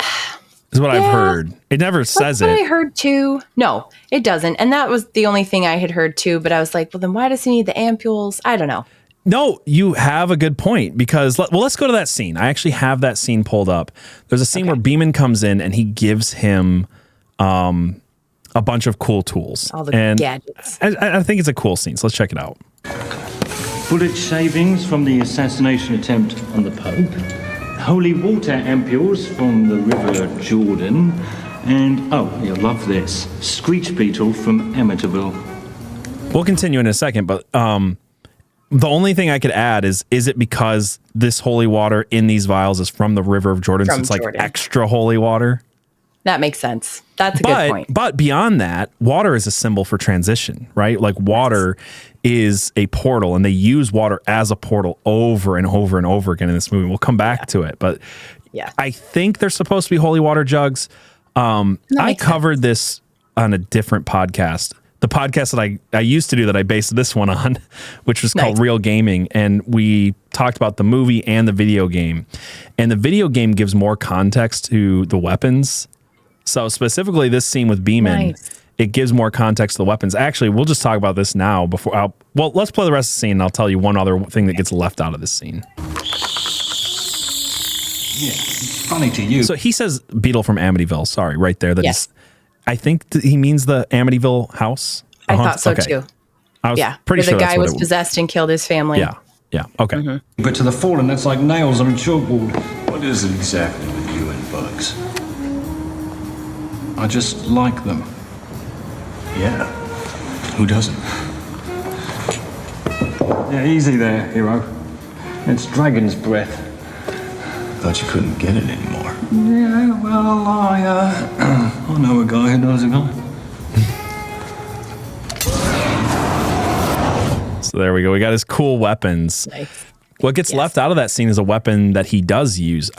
what I've heard. It never says it. That's what I heard too. No, it doesn't. And that was the only thing I had heard too. But I was like, well, then why does he need the ampules? I don't know. No, you have a good point because, let's go to that scene. I actually have that scene pulled up. There's a scene where Beeman comes in and he gives him a bunch of cool tools. All the gadgets. I think it's a cool scene, so let's check it out. Bullet shavings from the assassination attempt on the Pope. Holy water ampules from the River Jordan. And, you'll love this, screech beetle from Amityville. We'll continue in a second, but the only thing I could add is it because this holy water in these vials is from the River of Jordan, so it's like extra holy water? That makes sense. That's a good point. But beyond that, water is a symbol for transition, right? Like water is a portal, and they use water as a portal over and over and over again in this movie. We'll come back to it, but I think they're supposed to be holy water jugs. I covered this on a different podcast. The podcast that I used to do that I based this one on, which was called Real Gaming. And we talked about the movie and the video game. And the video game gives more context to the weapons. So specifically this scene with Beeman, it gives more context to the weapons. Actually, we'll just talk about this now let's play the rest of the scene and I'll tell you one other thing that gets left out of this scene. Yeah, it's funny to you. So he says beetle from Amityville. Sorry, right there. I think he means the Amityville house. I thought so too. I was pretty sure the guy was possessed and killed his family. Yeah. Okay. Mm-hmm. But to the fallen, that's like nails on a chalkboard. What is it exactly with you and bugs? I just like them. Yeah. Who doesn't? Yeah, easy there, hero. It's dragon's breath. Thought you couldn't get it anymore. Yeah, well, I know a guy who knows a guy. So there we go. We got his cool weapons. Nice. What gets left out of that scene is a weapon that he does use.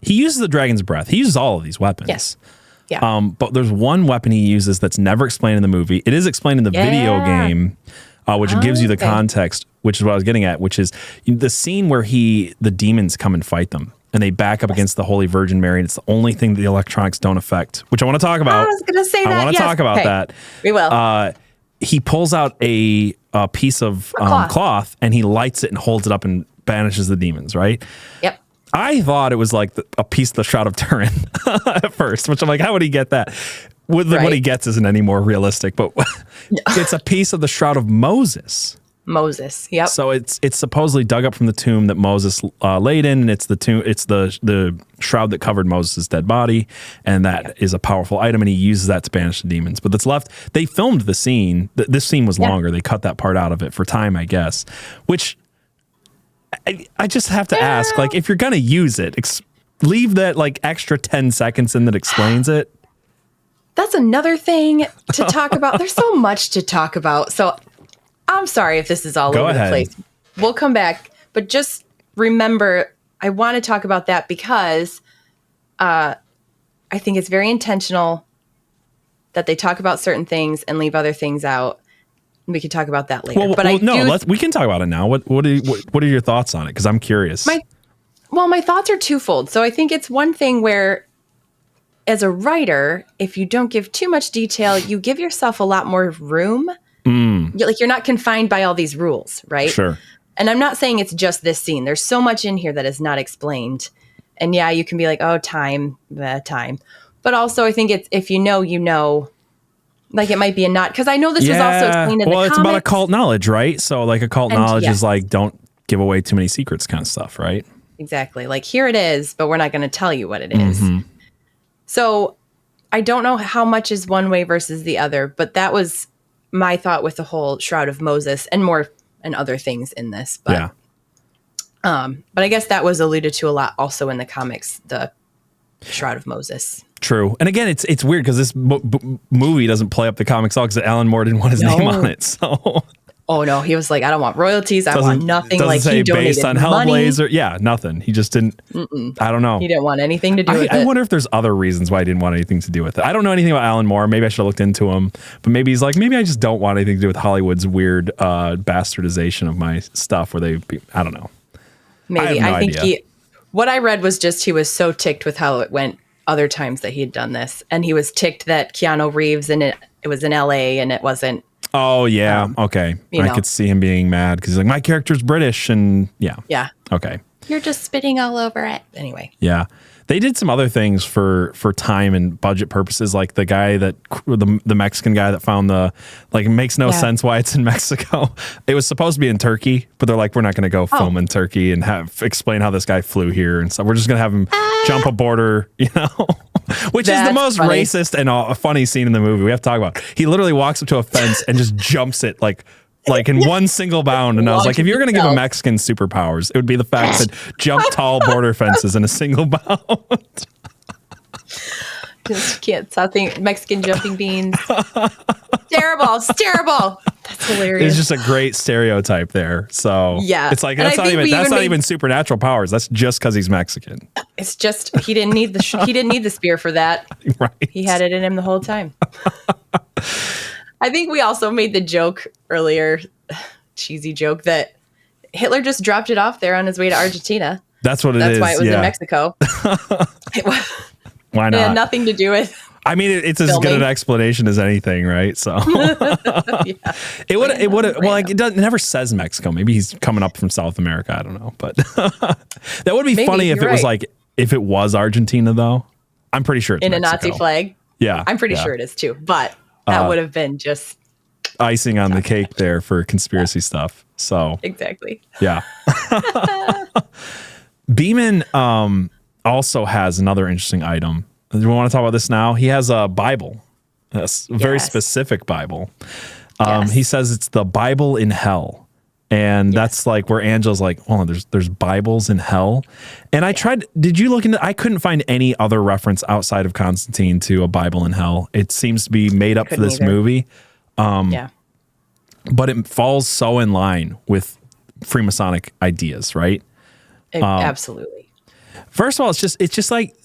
He uses the dragon's breath. He uses all of these weapons. Yes. Yeah. But there's one weapon he uses that's never explained in the movie. It is explained in the video game, which gives you the context, which is what I was getting at, which is the scene where the demons come and fight them. And they back up against the Holy Virgin Mary. And it's the only thing that the electronics don't affect, which I want to talk about. I was going to say that. I want to talk about that. We will. He pulls out a piece of cloth and he lights it and holds it up and banishes the demons, right? Yep. I thought it was like a piece of the Shroud of Turin at first, which I'm like, how would he get that? What he gets isn't any more realistic, but it's a piece of the Shroud of Moses. Moses. Yep. So it's supposedly dug up from the tomb that Moses laid in, and it's the shroud that covered Moses' dead body, and that is a powerful item, and he uses that to banish the demons. But that's left. They filmed the scene. This scene was longer. They cut that part out of it for time, I guess. Which I just have to ask, like, if you're gonna use it, leave that like extra 10 seconds in that explains it. That's another thing to talk about. There's so much to talk about. So I'm sorry if this is all over the place. We'll come back, but just remember, I want to talk about that because I think it's very intentional that they talk about certain things and leave other things out. We can talk about that later. We can talk about it now. What are your thoughts on it? Because I'm curious. My thoughts are twofold. So I think it's one thing where, as a writer, if you don't give too much detail, you give yourself a lot more room. You're not confined by all these rules, right? Sure. And I'm not saying it's just this scene. There's so much in here that is not explained. And yeah, you can be like, oh, time. But also I think it's, if you know, like it might be a not, because I know this was also explained in the comics. Well, it's about occult knowledge, right? So like occult knowledge is like, don't give away too many secrets kind of stuff, right? Exactly. Like here it is, but we're not going to tell you what it is. So I don't know how much is one way versus the other, but that was my thought with the whole Shroud of Moses and more and other things in this. But, but I guess that was alluded to a lot also in the comics, the Shroud of Moses. True. And again, it's weird because this movie doesn't play up the comics at all because Alan Moore didn't want his name on it. So. Oh no, he was like, I don't want royalties. I want nothing. Like say he donated based on Hellblazer. Yeah, nothing. He just didn't. I don't know. He didn't want anything to do with it. I wonder if there's other reasons why he didn't want anything to do with it. I don't know anything about Alan Moore. Maybe I should have looked into him. But maybe he's like, maybe I just don't want anything to do with Hollywood's weird bastardization of my stuff. I don't know. Maybe I think what I read was just he was so ticked with how it went other times that he had done this, and he was ticked that Keanu Reeves and it was in L.A. and it wasn't. Oh, yeah. Okay. I could see him being mad because he's like, my character's British. And yeah. Okay. You're just spitting all over it. Anyway. Yeah. They did some other things for time and budget purposes, like the guy the Mexican guy that found it makes no sense why it's in Mexico. It was supposed to be in Turkey, but they're like, we're not going to go film in Turkey and explain how this guy flew here and stuff. We're just going to have him jump a border, which is the most racist and funny scene in the movie. We have to talk about. He literally walks up to a fence and just jumps it like in one single bound. And I was like, if you're going to give a Mexican superpowers, it would be the fact that jump tall border fences in a single bound. Just can't stop thinking Mexican jumping beans. Terrible. It's terrible. That's hilarious. It's just a great stereotype there. So yeah, it's like that's not even supernatural powers. That's just because he's Mexican. It's just he didn't need the spear for that. Right. He had it in him the whole time. I think we also made the joke earlier, cheesy joke, that Hitler just dropped it off there on his way to Argentina. That's what it is. That's why it was in Mexico. Why not? It had nothing to do with. I mean, it's as good an explanation as anything, right? So it never says Mexico. Maybe he's coming up from South America. I don't know, but that would be funny if it was if it was Argentina, though. I'm pretty sure it's in Mexico. A Nazi flag. Yeah, I'm pretty sure it is too. But that would have been just icing on the cake there for conspiracy stuff. So exactly. Yeah. Beeman also has another interesting item. Do we want to talk about this now? He has a Bible, a very specific Bible. He says it's the Bible in hell. And that's like where Angela's like, oh, there's Bibles in hell. And I tried, did you look into, I couldn't find any other reference outside of Constantine to a Bible in hell. It seems to be made up for this movie. But it falls so in line with Freemasonic ideas, right? Absolutely. First of all, it's just like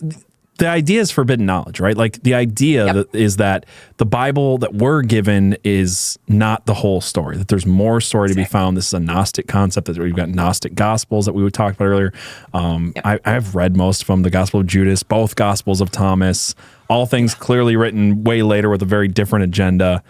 the idea is forbidden knowledge, right? Like the idea is that the Bible that we're given is not the whole story, that there's more story to be found. This is a Gnostic concept, that we've got Gnostic Gospels that we talked about earlier. I've read most of them, the Gospel of Judas, both Gospels of Thomas, all things clearly written way later with a very different agenda.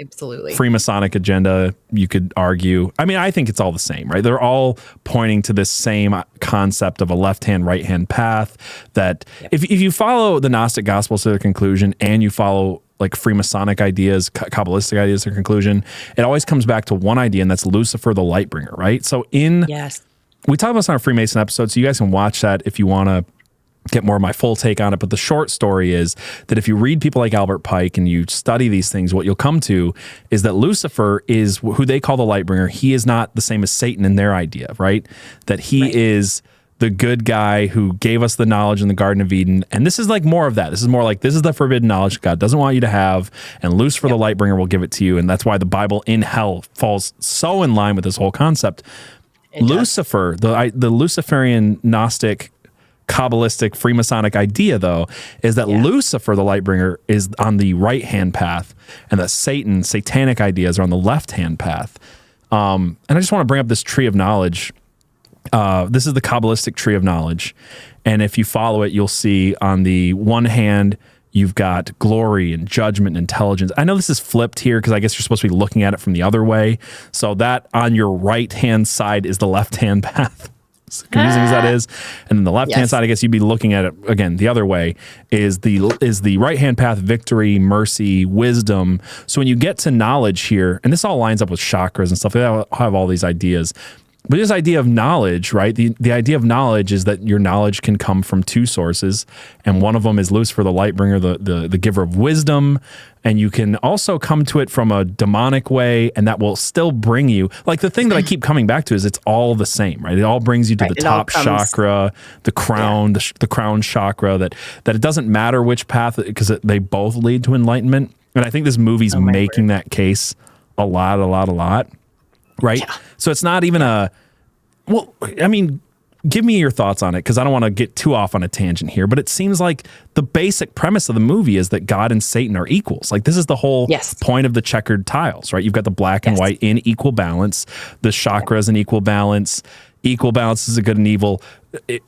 Absolutely. Freemasonic agenda, you could argue. I mean, I think it's all the same, right? They're all pointing to this same concept of a left-hand, right-hand path that if you follow the Gnostic Gospels to their conclusion and you follow like Freemasonic ideas, Kabbalistic ideas to their conclusion, it always comes back to one idea, and that's Lucifer, the light bringer, right? So we talked about this on our Freemason episode, so you guys can watch that if you want to get more of my full take on it. But the short story is that if you read people like Albert Pike and you study these things, what you'll come to is that Lucifer is who they call the light bringer. He is not the same as Satan in their idea, right? That he is the good guy who gave us the knowledge in the Garden of Eden. And this is like more of that. This is more like, this is the forbidden knowledge God doesn't want you to have, and Lucifer, the light bringer, will give it to you. And that's why the Bible in hell falls so in line with this whole concept. Lucifer, the Luciferian Gnostic Kabbalistic Freemasonic idea, though, is that Lucifer, the light bringer, is on the right-hand path, and that Satanic ideas are on the left-hand path. And I just want to bring up this tree of knowledge. This is the Kabbalistic tree of knowledge. And if you follow it, you'll see on the one hand, you've got glory and judgment and intelligence. I know this is flipped here because I guess you're supposed to be looking at it from the other way. So that on your right-hand side is the left-hand path. As confusing as that is. And then the left-hand side, I guess you'd be looking at it, again, the other way, is the right-hand path, victory, mercy, wisdom. So when you get to knowledge here, and this all lines up with chakras and stuff, they all have all these ideas. But this idea of knowledge, right? The idea of knowledge is that your knowledge can come from two sources, and one of them is Lucifer, the light bringer, the giver of wisdom, and you can also come to it from a demonic way, and that will still bring you, like the thing that I keep coming back to is it's all the same, right? It all brings you to the top chakra, the crown, the crown chakra, that it doesn't matter which path, because they both lead to enlightenment. And I think this movie's making that case a lot. Right? Yeah. So it's not even give me your thoughts on it, because I don't want to get too off on a tangent here, but it seems like the basic premise of the movie is that God and Satan are equals. Like this is the whole point of the checkered tiles, right? You've got the black and white in equal balance, the chakras in equal balance. Equal balance is a good and evil.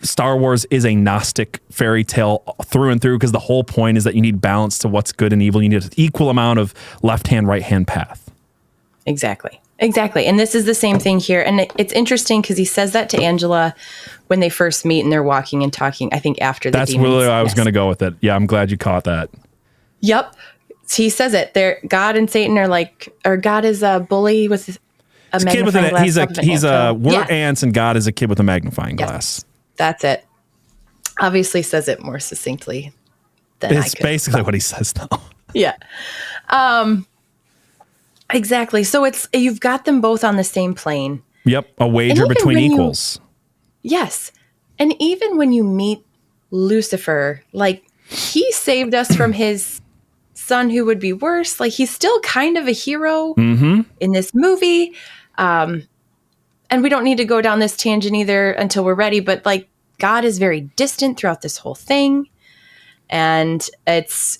Star Wars is a Gnostic fairy tale through and through, because the whole point is that you need balance to what's good and evil. You need an equal amount of left-hand, right-hand path. Exactly. And this is the same thing here. And it's interesting because he says that to Angela when they first meet and they're walking and talking, I think after the That's really I was going to go with it. Yeah, I'm glad you caught that. Yep. He says it. God and Satan are like, or God is a bully with a magnifying glass. We're ants and God is a kid with a magnifying glass. That's it. Obviously says it more succinctly than it's basically what he says, though. Yeah. Exactly. So you've got them both on the same plane. Yep. A wager between equals. Yes. And even when you meet Lucifer, like he saved us from his son who would be worse. Like he's still kind of a hero in this movie. And we don't need to go down this tangent either until we're ready. But like God is very distant throughout this whole thing. And it's...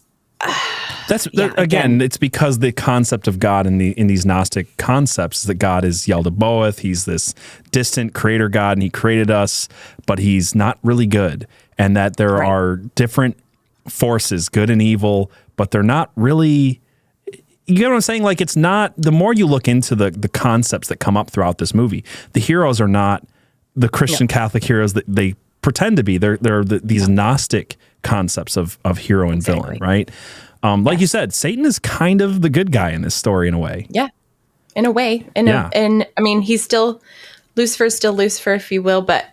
again, it's because the concept of God in these Gnostic concepts is that God is Yaldabaoth. He's this distant creator God, and he created us, but he's not really good. And that there are different forces, good and evil, but they're not really... You get what I'm saying? Like, it's not... The more you look into the concepts that come up throughout this movie, the heroes are not the Christian Catholic heroes that they pretend to be. They're these Gnostic concepts of hero and villain, right? Like you said, Satan is kind of the good guy in this story in a way. Yeah, in a way. And I mean, Lucifer's still Lucifer, if you will, but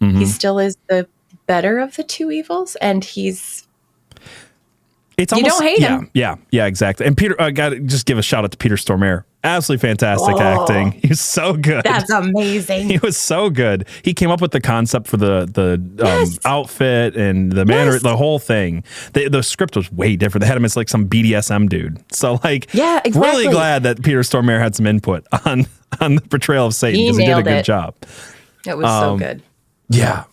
he still is the better of the two evils, and you don't hate him. Yeah, exactly. And Peter, I got to just give a shout out to Peter Stormare. Absolutely fantastic acting. He was so good. That's amazing. He was so good. He came up with the concept for the outfit and the manner, the whole thing. The script was way different. They had him as like some BDSM dude. So like, yeah, exactly. Really glad that Peter Stormare had some input on the portrayal of Satan because he did a good job. It was so good. Yeah.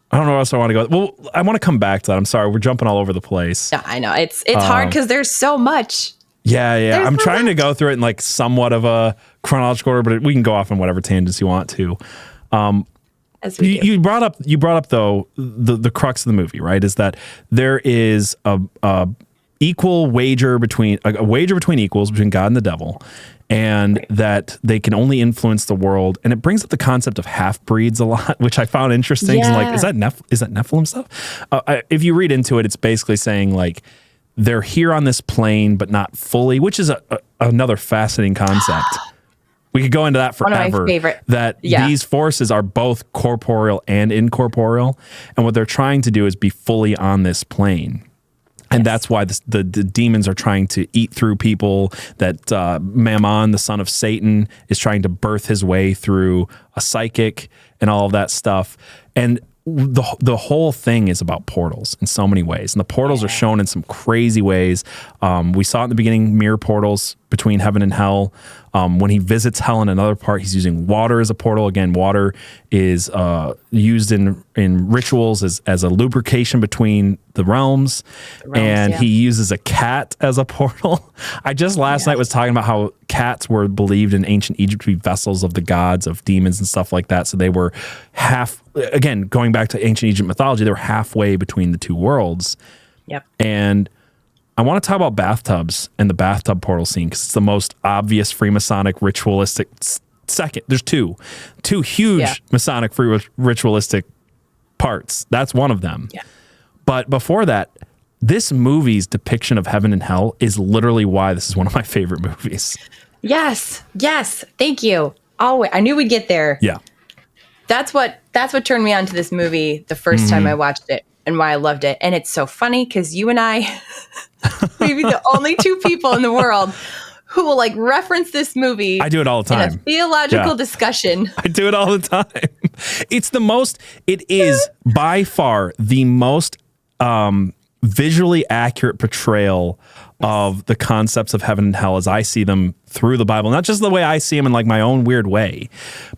I don't know where else I want to go. Well, I want to come back to that. I'm sorry. We're jumping all over the place. Yeah, I know. It's hard because there's so much. Yeah. I'm trying to go through it in like somewhat of a chronological order, but we can go off on whatever tangents you want to. You brought up though the crux of the movie, right? Is that there is a equal wager between equals between God and the devil, and that they can only influence the world. And it brings up the concept of half breeds a lot, which I found interesting. Yeah. Like, is that Nephilim stuff? If you read into it, it's basically saying like, they're here on this plane, but not fully, which is another fascinating concept. We could go into that forever. One of my favorite. That these forces are both corporeal and incorporeal. And what they're trying to do is be fully on this plane. And that's why the demons are trying to eat through people, that Mammon, the son of Satan, is trying to birth his way through a psychic and all of that stuff. And the whole thing is about portals in so many ways. And the portals are shown in some crazy ways. We saw it in the beginning, mirror portals between heaven and hell. When he visits hell in another part, he's using water as a portal. Again, water is used in rituals as a lubrication between the realms. And he uses a cat as a portal. I just last night was talking about how cats were believed in ancient Egypt to be vessels of the gods, of demons and stuff like that. So they were again, going back to ancient Egypt mythology, they were halfway between the two worlds. Yep. And I want to talk about bathtubs and the bathtub portal scene because it's the most obvious Freemasonic ritualistic second. There's two huge Masonic ritualistic parts. That's one of them. Yeah. But before that, this movie's depiction of heaven and hell is literally why this is one of my favorite movies. Yes. Thank you. Always. I knew we'd get there. Yeah. That's what turned me on to this movie the first time I watched it and why I loved it. And it's so funny because you and I maybe the only two people in the world who will like reference this movie. I do it all the time. In a theological discussion. I do it all the time. It is by far the most visually accurate portrayal of the concepts of heaven and hell as I see them through the Bible. Not just the way I see them in like my own weird way,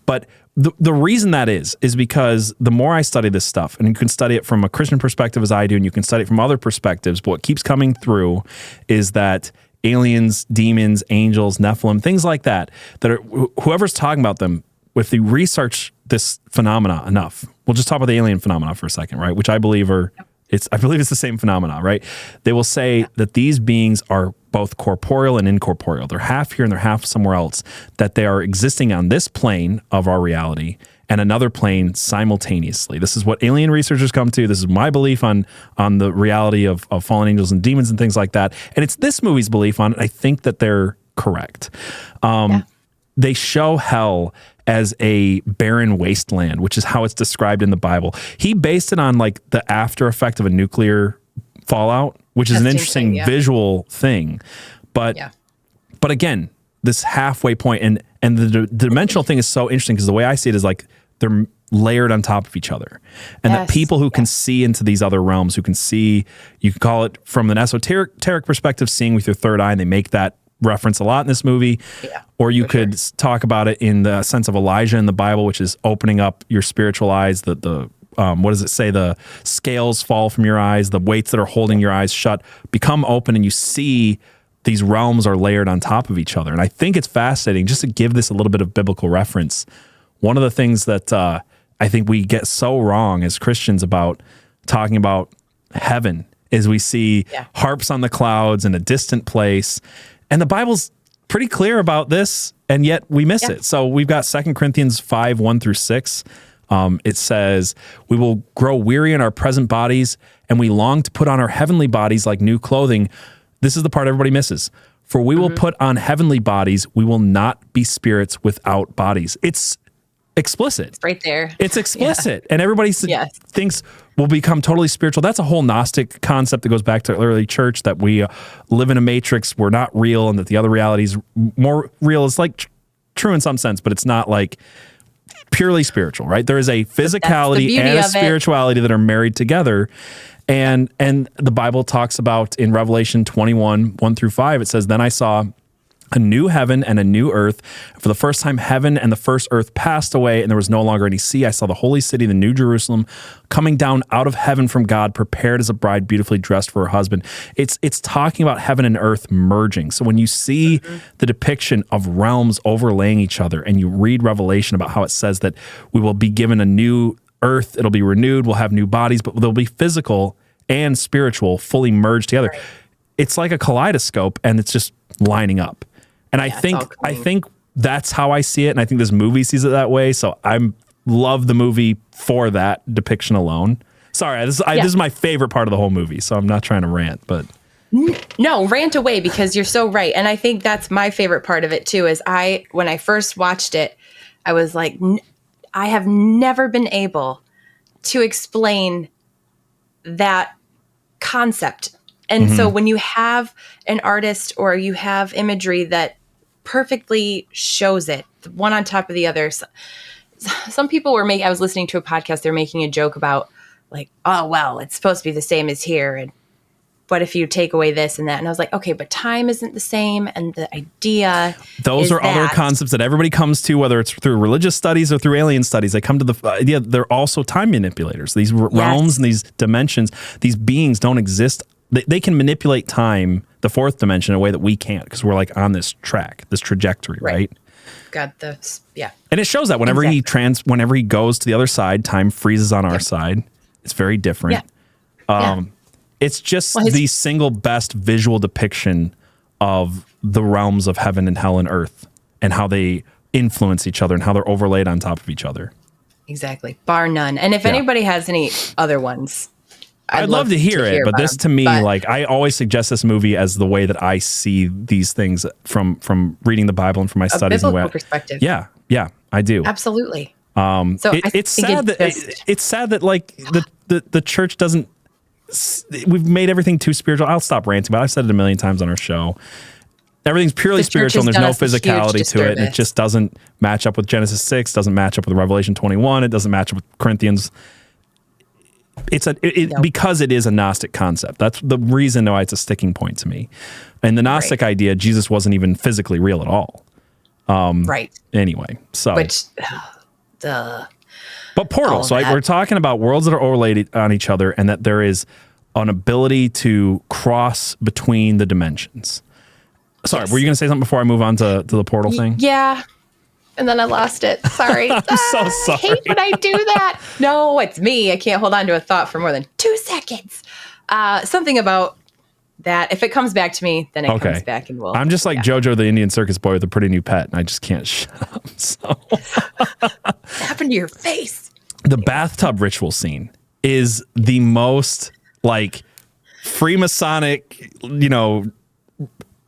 but the reason that is because the more I study this stuff, and you can study it from a Christian perspective as I do, and you can study it from other perspectives, but what keeps coming through is that aliens, demons, angels, Nephilim, things like that are, whoever's talking about them, if they research this phenomena enough, we'll just talk about the alien phenomena for a second, right? Which I believe it's the same phenomena, right? They will say that these beings are both corporeal and incorporeal. They're half here and they're half somewhere else, that they are existing on this plane of our reality and another plane simultaneously. This is what alien researchers come to. This is my belief on the reality of fallen angels and demons and things like that. And it's this movie's belief on it. I think that they're correct. They show hell as a barren wasteland, which is how it's described in the Bible. He based it on like the after effect of a nuclear fallout, which is an interesting visual thing. But again, this halfway point and the dimensional thing is so interesting because the way I see it is like they're layered on top of each other. And that people who can see into these other realms, who can see, you can call it from an esoteric perspective, seeing with your third eye, and they make that reference a lot in this movie. Or you could talk about it in the sense of Elijah in the Bible, which is opening up your spiritual eyes, what does it say? The scales fall from your eyes, the weights that are holding your eyes shut become open, and you see these realms are layered on top of each other. And I think it's fascinating, just to give this a little bit of biblical reference. One of the things that I think we get so wrong as Christians about talking about heaven is we see harps on the clouds in a distant place. And the Bible's pretty clear about this, and yet we miss it. So we've got 2 Corinthians 5:1-6. It says, we will grow weary in our present bodies, and we long to put on our heavenly bodies like new clothing. This is the part everybody misses. For we will put on heavenly bodies. We will not be spirits without bodies. It's explicit. It's right there. It's explicit. And everybody thinks we'll become totally spiritual. That's a whole Gnostic concept that goes back to early church, that we live in a matrix, we're not real, and that the other reality is more real. It's like true in some sense, but it's not like purely spiritual, right? There is a physicality and a spirituality that are married together. And the Bible talks about in Revelation 21, 1-5, it says, "Then I saw a new heaven and a new earth. For the first time, heaven and the first earth passed away, and there was no longer any sea. I saw the holy city, the new Jerusalem, coming down out of heaven from God, prepared as a bride beautifully dressed for her husband." It's talking about heaven and earth merging. So when you see the depiction of realms overlaying each other, and you read Revelation about how it says that we will be given a new earth, it'll be renewed, we'll have new bodies, but they'll be physical and spiritual, fully merged together. Right. It's like a kaleidoscope, and it's just lining up. And I think that's how I see it, and I think this movie sees it that way. So I love the movie for that depiction alone. Sorry, this is my favorite part of the whole movie, so I'm not trying to rant, but no, rant away, because you're so right. And I think that's my favorite part of it too. Is when I first watched it, I was like, I have never been able to explain that concept. And so when you have an artist or you have imagery that perfectly shows it, one on top of the other. Some people I was listening to a podcast, they're making a joke about like, oh, well, it's supposed to be the same as here. And what if you take away this and that? And I was like, okay, but time isn't the same. And the idea Those are other concepts that everybody comes to, whether it's through religious studies or through alien studies. They come to the idea they're also time manipulators. These realms and these dimensions, these beings don't exist. They can manipulate time, the fourth dimension, in a way that we can't, because we're like on this track, this trajectory, right? Got this, yeah. And it shows that whenever whenever he goes to the other side, time freezes on our side. It's very different. Yeah. It's just the single best visual depiction of the realms of heaven and hell and earth, and how they influence each other and how they're overlaid on top of each other. Exactly, bar none. And if anybody has any other ones, I'd love to hear it, but this to me, like, I always suggest this movie as the way that I see these things from reading the Bible and from my studies. A biblical perspective. Yeah, I do. Absolutely. So it's sad that like the church doesn't. We've made everything too spiritual. I'll stop ranting, but I've said it a million times on our show. Everything's purely spiritual, and there's no physicality to it, and it just doesn't match up with Genesis 6. Doesn't match up with Revelation 21. It doesn't match up with Corinthians. Because it is a Gnostic concept. That's the reason why it's a sticking point to me. And the Gnostic idea, Jesus wasn't even physically real at all. Right. Anyway, so. But portals, so we're talking about worlds that are overlaid on each other, and that there is an ability to cross between the dimensions. Sorry, were you going to say something before I move on to the portal thing? Yeah. And then I lost it. Sorry. I'm so sorry. I hate when I do that. No, it's me. I can't hold on to a thought for more than 2 seconds. Something about that. If it comes back to me, then it comes back, and we'll. I'm just like JoJo the Indian circus boy with a pretty new pet, and I just can't shut up. So. What happened to your face? The bathtub ritual scene is the most like freemasonic,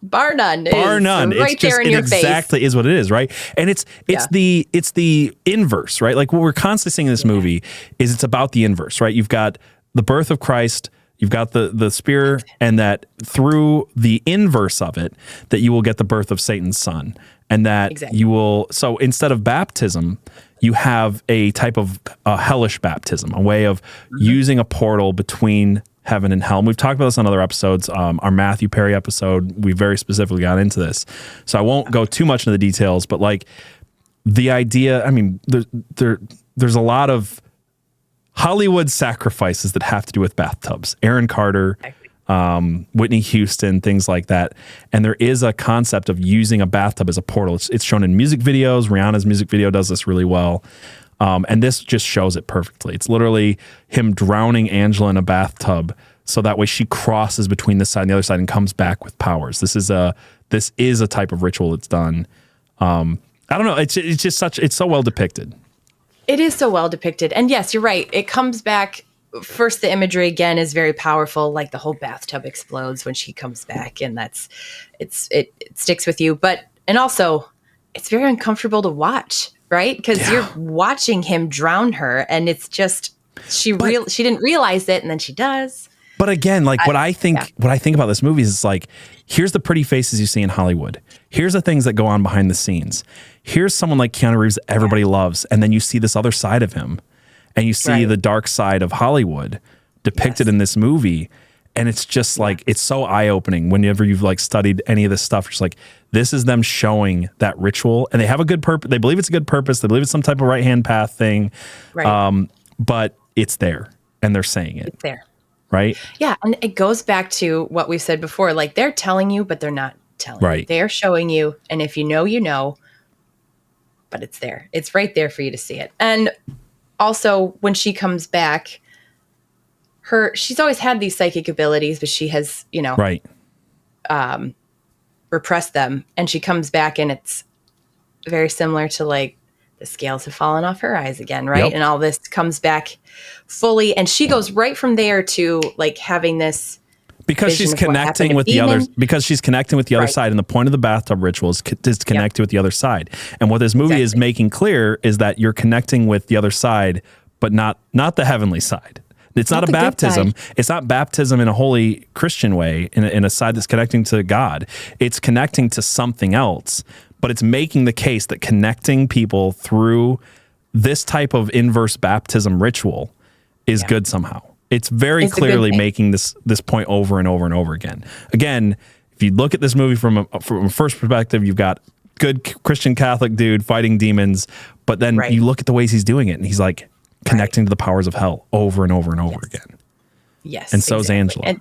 bar none. Right there in your face. Exactly is what it is, right? And it's the inverse, right? Like what we're constantly seeing in this movie is it's about the inverse, right? You've got the birth of Christ, you've got the spear, and that through the inverse of it, that you will get the birth of Satan's son. And that you will, so instead of baptism, you have a type of hellish baptism, a way of using a portal between heaven and hell. And we've talked about this on other episodes. Our Matthew Perry episode, we very specifically got into this. So I won't go too much into the details, but like the idea, I mean, there's a lot of Hollywood sacrifices that have to do with bathtubs. Aaron Carter, Whitney Houston, things like that. And there is a concept of using a bathtub as a portal. It's shown in music videos. Rihanna's music video does this really well. And this just shows it perfectly. It's literally him drowning Angela in a bathtub, so that way she crosses between this side and the other side and comes back with powers. This is a type of ritual that's done. I don't know. It's so well depicted. It is so well depicted. And yes, you're right. It comes back. First, the imagery again is very powerful. Like the whole bathtub explodes when she comes back, and it sticks with you. And also, it's very uncomfortable to watch. right? Because you're watching him drown her, and it's just she didn't realize it, and then she does. But again, like what I think about this movie is it's like, here's the pretty faces you see in Hollywood. Here's the things that go on behind the scenes. Here's someone like Keanu Reeves that everybody loves, and then you see this other side of him, and you see the dark side of Hollywood depicted in this movie. And it's just like, it's so eye-opening whenever you've like studied any of this stuff. It's like, this is them showing that ritual, and they have a good purpose. They believe it's a good purpose. They believe it's some type of right-hand path thing. Right. But it's there, and they're saying it. It's there. Right? Yeah. And it goes back to what we've said before. Like, they're telling you, but they're not telling you. They're showing you. And if you know, you know. But it's there. It's right there for you to see it. And also, when she comes back, she's always had these psychic abilities, but she has, repressed them. And she comes back, and it's very similar to like the scales have fallen off her eyes again, right? Yep. And all this comes back fully, and she goes right from there to like having this because she's connecting with the others. Because she's connecting with the other side, and the point of the bathtub ritual is to connect with the other side. And what this movie is making clear is that you're connecting with the other side, but not the heavenly side. It's not a baptism. It's not baptism in a holy Christian way, in a side that's connecting to God. It's connecting to something else, but it's making the case that connecting people through this type of inverse baptism ritual is good somehow. It's very clearly making this point over and over and over again. Again, if you look at this movie from a first perspective, you've got good Christian Catholic dude fighting demons, but then you look at the ways he's doing it, and he's like connecting to the powers of hell over and over and over again. Yes. And so is Angela.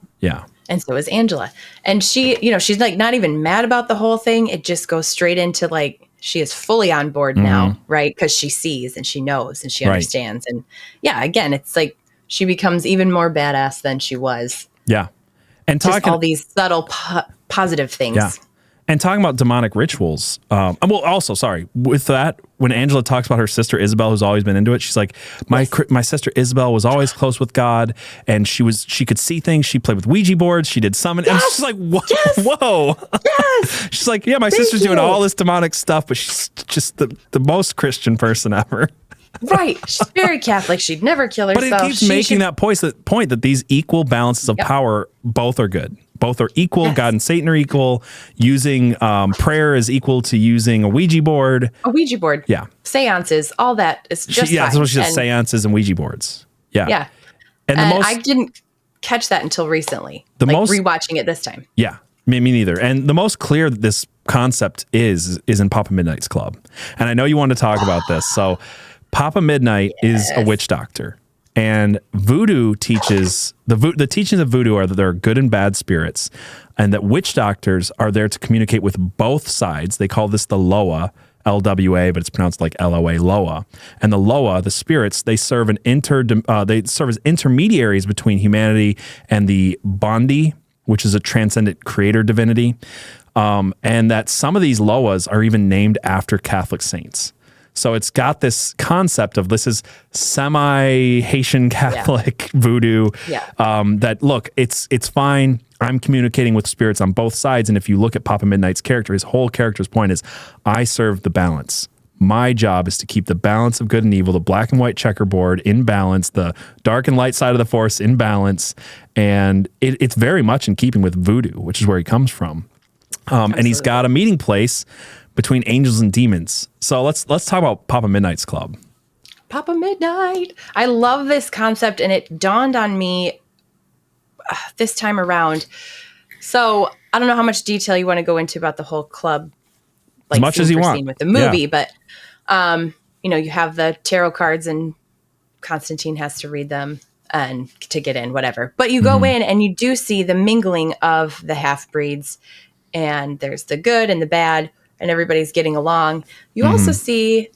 And so is Angela. And she, she's like not even mad about the whole thing. It just goes straight into like, she is fully on board now, right? Because she sees and she knows and she understands. And again, it's like she becomes even more badass than she was. Yeah. And just all these subtle positive things. Yeah. And talking about demonic rituals, with that, when Angela talks about her sister Isabel, who's always been into it, she's like, my sister Isabel was always close with God, and she could see things. She played with Ouija boards. She did summon. Yes! And she's like, whoa, whoa. Yes! She's like, my sister's doing all this demonic stuff, but she's just the most Christian person ever. Right. She's very Catholic. She'd never kill herself. But it keeps making that point that these equal balances of power, both are good. Both are equal. Yes. God and Satan are equal. Using prayer is equal to using a Ouija board. A Ouija board. Yeah. Seances. All that is just that's what she says, seances and Ouija boards. Yeah. Yeah. And I didn't catch that until recently. Rewatching it this time. Yeah. Me neither. And the most clear that this concept is in Papa Midnight's club. And I know you want to talk about this. So Papa Midnight is a witch doctor. And voodoo teaches, the teachings of voodoo are that there are good and bad spirits, and that witch doctors are there to communicate with both sides. They call this the Loa, LWA, but it's pronounced like LOA, Loa. And the Loa, the spirits, they serve as intermediaries between humanity and the Bondi, which is a transcendent creator divinity. And that some of these Loas are even named after Catholic saints. So it's got this concept of this is semi-Haitian Catholic voodoo. Yeah. That look, it's fine. I'm communicating with spirits on both sides. And if you look at Papa Midnight's character, his whole character's point is, I serve the balance. My job is to keep the balance of good and evil, the black and white checkerboard in balance, the dark and light side of the force in balance. And it's very much in keeping with voodoo, which is where he comes from. And he's got a meeting place between angels and demons. So let's talk about Papa Midnight's club. Papa Midnight. I love this concept, and it dawned on me this time around. So I don't know how much detail you want to go into about the whole club, like as much as you want with the movie, but you have the tarot cards, and Constantine has to read them and to get in, whatever. But you go in, and you do see the mingling of the half breeds, and there's the good and the bad, and everybody's getting along. You also see,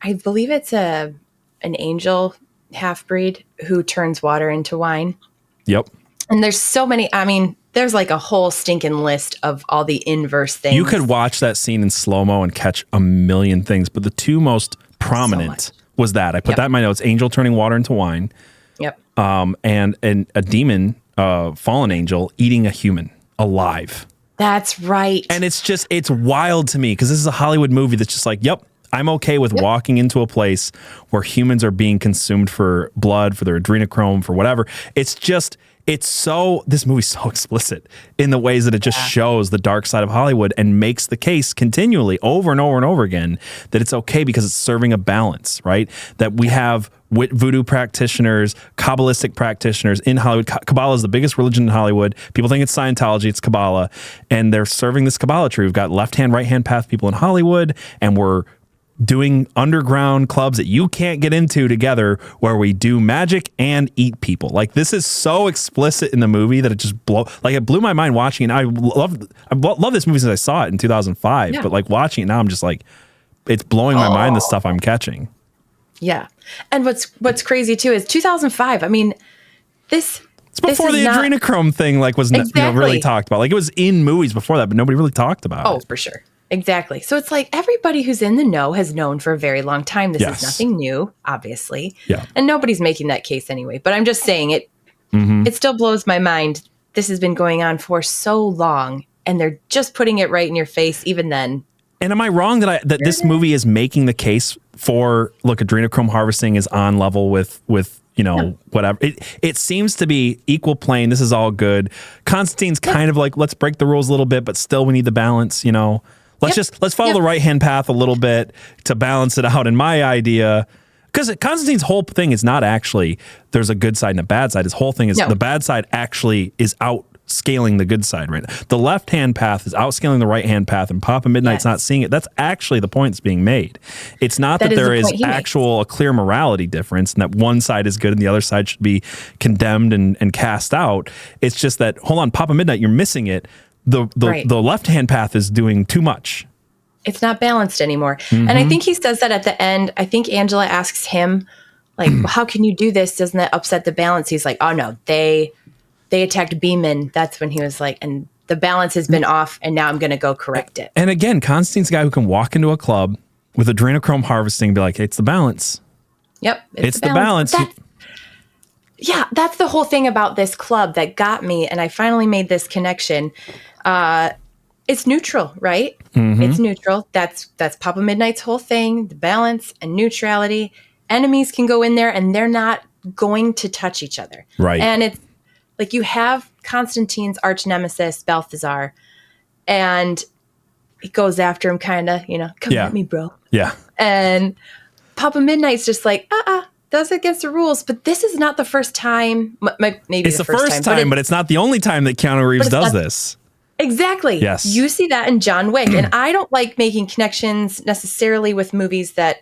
I believe it's an angel half-breed who turns water into wine. Yep. And there's so many, there's like a whole stinking list of all the inverse things. You could watch that scene in slow-mo and catch a million things, but the two most prominent was that. I put that in my notes, angel turning water into wine. Yep. And a demon, fallen angel, eating a human alive. That's right. And it's wild to me because this is a Hollywood movie that's just like, yep, I'm okay with walking into a place where humans are being consumed for blood, for their adrenochrome, for whatever. It's just, this movie's so explicit in the ways that it just shows the dark side of Hollywood and makes the case continually over and over and over again that it's okay because it's serving a balance, right? That we have voodoo practitioners, Kabbalistic practitioners in Hollywood. Kabbalah is the biggest religion in Hollywood. People think it's Scientology, it's Kabbalah, and they're serving this Kabbalah tree. We've got left-hand, right-hand path people in Hollywood, and we're doing underground clubs that you can't get into together where we do magic and eat people. Like, this is so explicit in the movie that it just it blew my mind watching it. I love this movie since I saw it in 2005, but like watching it now, I'm just like, it's blowing my mind, the stuff I'm catching. Yeah. And what's crazy too is 2005. I mean, it's before the adrenochrome thing was really talked about. Like, it was in movies before that, but nobody really talked about it. Oh, for sure. Exactly. So it's like everybody who's in the know has known for a very long time. This is nothing new, obviously. Yeah. And nobody's making that case anyway. But I'm just saying it still blows my mind. This has been going on for so long, and they're just putting it right in your face even then. And am I wrong that this movie is making the case for, look, adrenochrome harvesting is on level with whatever. It seems to be equal plane. This is all good. Constantine's kind of like, let's break the rules a little bit, but still we need the balance, Let's follow the right-hand path a little bit to balance it out. And my idea, because Constantine's whole thing is not actually there's a good side and a bad side. His whole thing is the bad side actually is outscaling the good side right now. The left-hand path is outscaling the right-hand path, and Papa Midnight's not seeing it. That's actually the point that's being made. It's not that there is a clear morality difference and that one side is good and the other side should be condemned and cast out. It's just that, hold on, Papa Midnight, you're missing it. The left-hand path is doing too much. It's not balanced anymore. And I think he says that at the end. I think Angela asks him, like, well, how can you do this? Doesn't that upset the balance? He's like, oh, no, they attacked Beeman. That's when he was like, and the balance has been off, and now I'm going to go correct it. And again, Constantine's a guy who can walk into a club with adrenochrome harvesting and be like, hey, it's the balance. Yep. It's the balance. Yeah, that's the whole thing about this club that got me, and I finally made this connection. It's neutral, right? It's neutral. That's Papa Midnight's whole thing, the balance and neutrality. Enemies can go in there and they're not going to touch each other. Right. And it's like you have Constantine's arch nemesis, Balthazar, and he goes after him kind of, come at me, bro. Yeah. And Papa Midnight's just like, that's against the rules. But this is not the first time. Maybe it's the first time, but it's not the only time that Keanu Reeves does this. Exactly. Yes. You see that in John Wick. And I don't like making connections necessarily with movies that...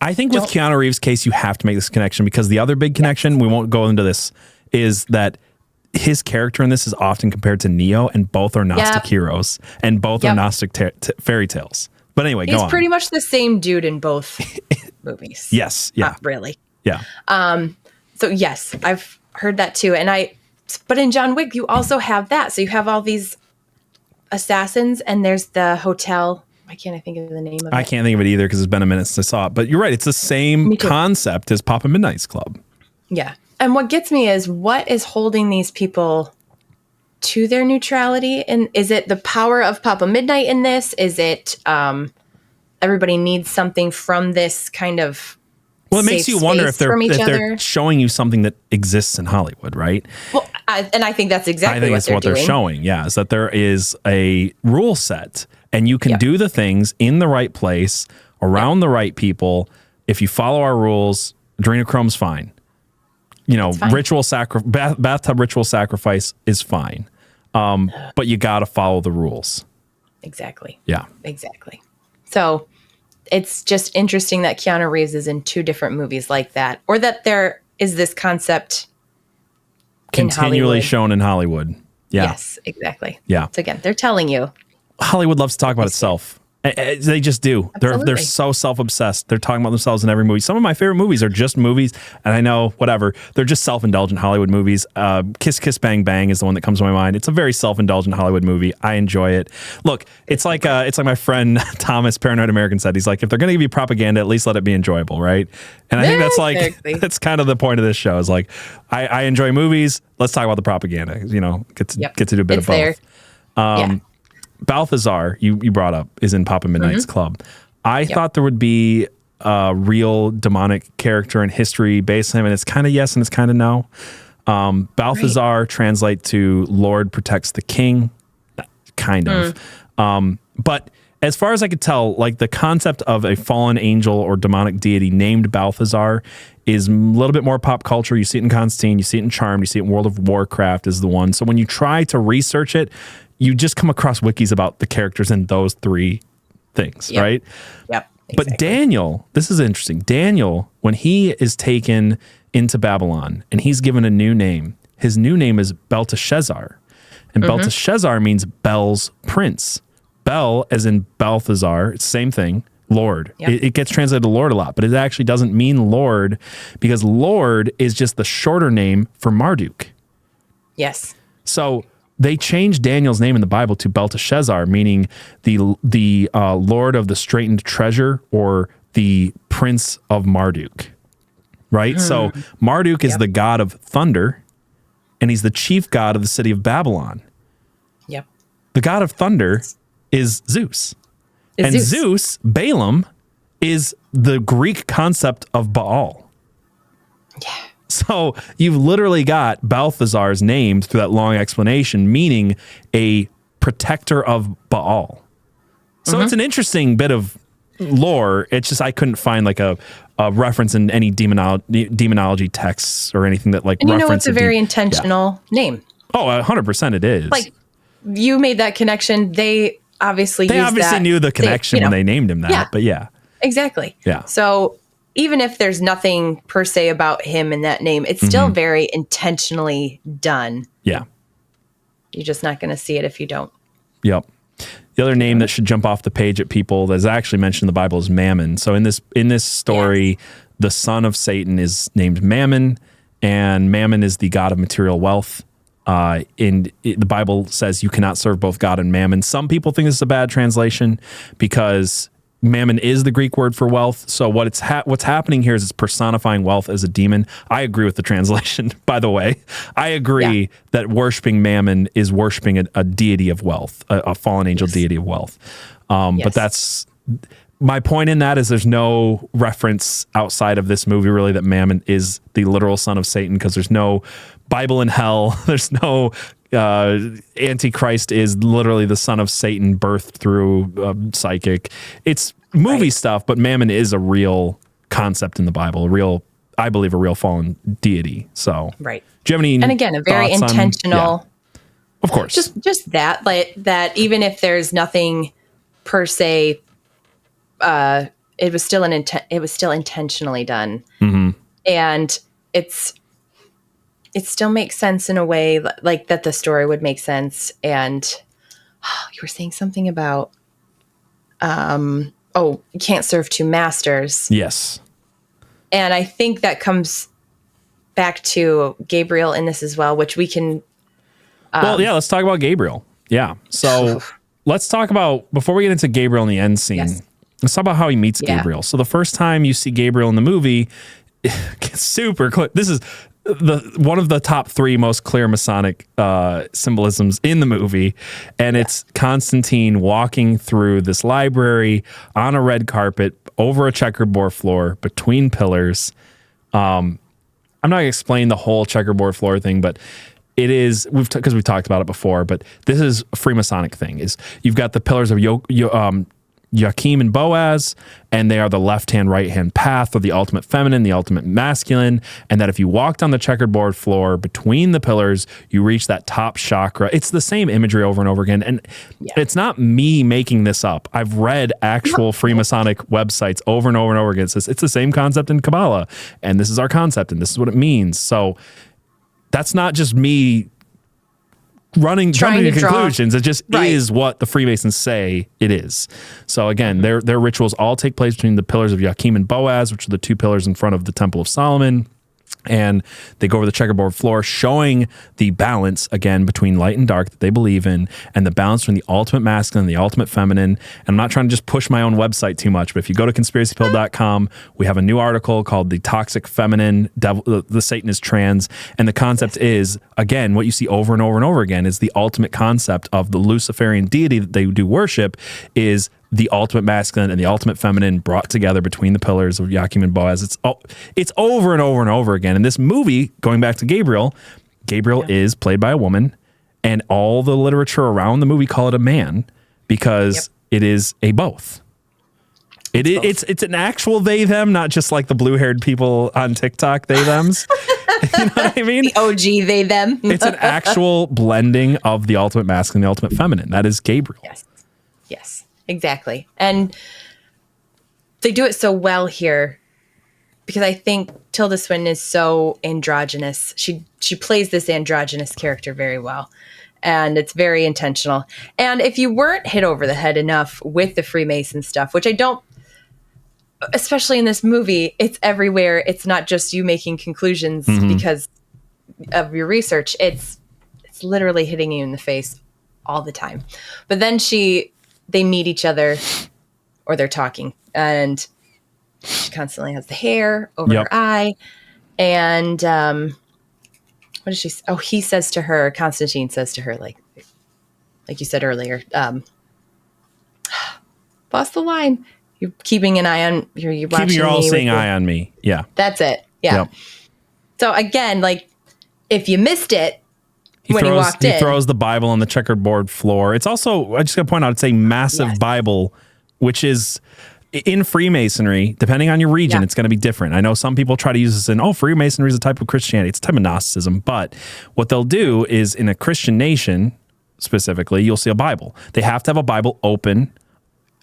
I think with Keanu Reeves' case, you have to make this connection because the other big connection, we won't go into this, is that his character in this is often compared to Neo, and both are Gnostic heroes, and both are Gnostic fairy tales. But anyway, go on. He's pretty much the same dude in both movies. Yes. Yeah. Not really. Yeah. So yes, I've heard that too. But in John Wick, you also have that. So you have all these assassins, and there's the hotel. Why can't I think of the name of it? I can't think of it either because it's been a minute since I saw it. But you're right. It's the same concept as Papa Midnight's Club. Yeah. And what gets me is what is holding these people to their neutrality? And is it the power of Papa Midnight in this? Is it everybody needs something from this kind of it makes you wonder if they're showing you something that exists in Hollywood, right? Well, I think that's exactly what they're showing. Yeah, is that there is a rule set, and you can do the things in the right place around the right people. If you follow our rules, adrenochrome's fine. Fine. Bathtub ritual sacrifice is fine, but you got to follow the rules. Exactly. Yeah. Exactly. So it's just interesting that Keanu Reeves is in two different movies like that, or that there is this concept continually shown in Hollywood. Yeah. Yes, exactly. Yeah. So again, they're telling you. Hollywood loves to talk about itself. They just do. They're so self-obsessed. They're talking about themselves in every movie. Some of my favorite movies are just movies, and I know, whatever, they're just self-indulgent Hollywood movies. Kiss Kiss Bang Bang is the one that comes to my mind. It's a very self-indulgent Hollywood movie. I enjoy it. Look, it's like my friend Thomas, Paranoid American, said. He's like, if they're going to give you propaganda, at least let it be enjoyable, right? And I think that's kind of the point of this show. Is like, I enjoy movies. Let's talk about the propaganda. Get to do a bit of both. Balthazar, you brought up, is in Papa Midnight's Club. I thought there would be a real demonic character in history based on him, and it's kind of yes and it's kind of no. Balthazar translate to Lord protects the king, kind of. But as far as I could tell, like the concept of a fallen angel or demonic deity named Balthazar is a little bit more pop culture. You see it in Constantine, you see it in Charmed, you see it in World of Warcraft is the one. So when you try to research it, you just come across wikis about the characters in those three things, right? Yep. Exactly. But Daniel, this is interesting. Daniel, when he is taken into Babylon and he's given a new name, his new name is Belteshazzar. And Belteshazzar means Bel's prince. Bel, as in Balthazar, it's the same thing, Lord. Yep. It gets translated to Lord a lot, but it actually doesn't mean Lord because Lord is just the shorter name for Marduk. Yes. So they changed Daniel's name in the Bible to Belteshazzar, meaning the Lord of the straitened treasure or the Prince of Marduk, right? So Marduk is the god of thunder, and he's the chief god of the city of Babylon. Yep. The god of thunder is Zeus. And Zeus, Balaam, is the Greek concept of Baal. Yeah. So you've literally got Balthazar's named through that long explanation, meaning a protector of Baal. So it's an interesting bit of lore. It's just I couldn't find like a reference in any demonology texts or anything that like And you know reference it's a very intentional name. Oh, 100% it is. Like you made that connection. They obviously knew the connection when they named him that, but yeah. Exactly. Yeah. So even if there's nothing per se about him in that name, it's still very intentionally done. Yeah. You're just not going to see it if you don't. Yep. The other name that should jump off the page at people that's actually mentioned in the Bible is Mammon. So in this story, the son of Satan is named Mammon, and Mammon is the god of material wealth. The Bible says you cannot serve both God and Mammon. Some people think this is a bad translation because Mammon is the Greek word for wealth. So what's happening here is it's personifying wealth as a demon. I agree with the translation, by the way. I agree that worshiping Mammon is worshiping a deity of wealth, a fallen angel deity of wealth. But that's my point in that is there's no reference outside of this movie really that Mammon is the literal son of Satan because there's no Bible in hell. There's no Antichrist is literally the son of Satan birthed through psychic. It's movie stuff, but Mammon is a real concept in the Bible, I believe a real fallen deity. So do you have any and again, a very intentional, of course, just that, like that, even if there's nothing per se, it was still intentionally done. And it still makes sense in a way like that the story would make sense. And you were saying something about, you can't serve two masters. Yes. And I think that comes back to Gabriel in this as well, which we can. Let's talk about Gabriel. Yeah. So let's talk about, before we get into Gabriel in the end scene, let's talk about how he meets Gabriel. So the first time you see Gabriel in the movie, super clear. This is one of the top 3 most clear Masonic symbolisms in the movie. And it's Constantine walking through this library on a red carpet over a checkerboard floor between pillars. I'm not going to explain the whole checkerboard floor thing, but it is, because we've talked about it before, but this is a freemasonic thing. Is you've got the pillars of Joachim and Boaz, and they are the left-hand, right-hand path of the ultimate feminine, the ultimate masculine, and that if you walked on the checkerboard floor between the pillars, you reach that top chakra. It's the same imagery over and over again, and it's not me making this up. I've read actual Freemasonic websites over and over and over again. It says it's the same concept in Kabbalah, and this is our concept, and this is what it means. So that's not just me jumping to conclusions. It just is what the Freemasons say it is. So again, their rituals all take place between the pillars of Joachim and Boaz, which are the 2 pillars in front of the Temple of Solomon. And they go over the checkerboard floor, showing the balance, again, between light and dark that they believe in, and the balance between the ultimate masculine and the ultimate feminine. And I'm not trying to just push my own website too much, but if you go to conspiracypill.com, we have a new article called The Toxic Feminine, the Satan is Trans. And the concept is, again, what you see over and over and over again is the ultimate concept of the Luciferian deity that they do worship is the ultimate masculine and the ultimate feminine brought together between the pillars of Joachim and Boaz. It's over and over and over again. In this movie, going back to Gabriel is played by a woman, and all the literature around the movie call it a man because it is a both. It's an actual they them, not just like the blue-haired people on TikTok they thems. You know what I mean? The OG they them. It's an actual blending of the ultimate masculine and the ultimate feminine. That is Gabriel. Yes, exactly. And they do it so well here because I think Tilda Swinton is so androgynous. She plays this androgynous character very well. And it's very intentional. And if you weren't hit over the head enough with the Freemason stuff, which I don't, especially in this movie, it's everywhere. It's not just you making conclusions because of your research. It's literally hitting you in the face all the time. But then they meet each other, or they're talking, and she constantly has the hair over her eye. And what does she say? Oh, he says to her, Constantine says to her, like you said earlier, lost the line. You're keeping an eye on, you're watching keeping your all-seeing eye on me. Yeah. That's it. Yeah. Yep. So again, like, if you missed it he walked in. He throws the Bible on the checkerboard floor. It's also, I just got to point out, it's a massive Bible, which is in Freemasonry, depending on your region, it's going to be different. I know some people try to use this in, Freemasonry is a type of Christianity. It's a type of Gnosticism. But what they'll do is in a Christian nation, specifically, you'll see a Bible. They have to have a Bible open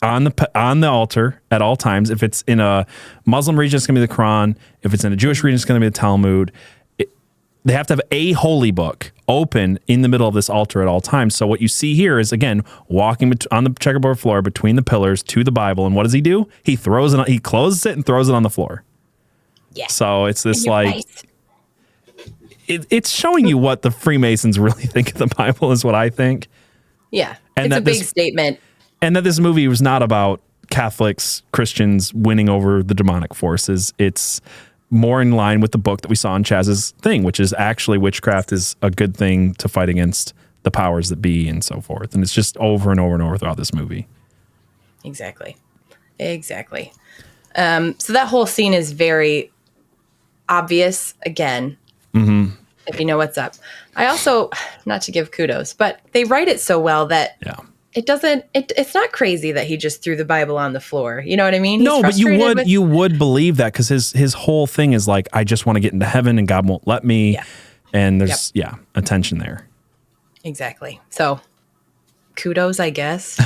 on the altar at all times. If it's in a Muslim region, it's going to be the Quran. If it's in a Jewish region, it's going to be the Talmud. They have to have a holy book open in the middle of this altar at all times. So what you see here is, again, walking on the checkerboard floor between the pillars to the Bible. And what does he do? He throws it. He closes it and throws it on the floor. Yeah. So it's this like, it's showing you what the Freemasons really think of the Bible is what I think. Yeah. And it's a big statement. And that this movie was not about Catholics, Christians winning over the demonic forces. It's more in line with the book that we saw in Chaz's thing, which is actually witchcraft is a good thing to fight against the powers that be and so forth. And it's just over and over and over throughout this movie. Exactly. So that whole scene is very obvious again, if you know what's up. I also, not to give kudos, but they write it so well that it's not crazy that he just threw the Bible on the floor. You know what I mean? No, but you would believe that because his whole thing is like, I just want to get into heaven and God won't let me. Yeah. And there's a tension there. Exactly. So kudos, I guess.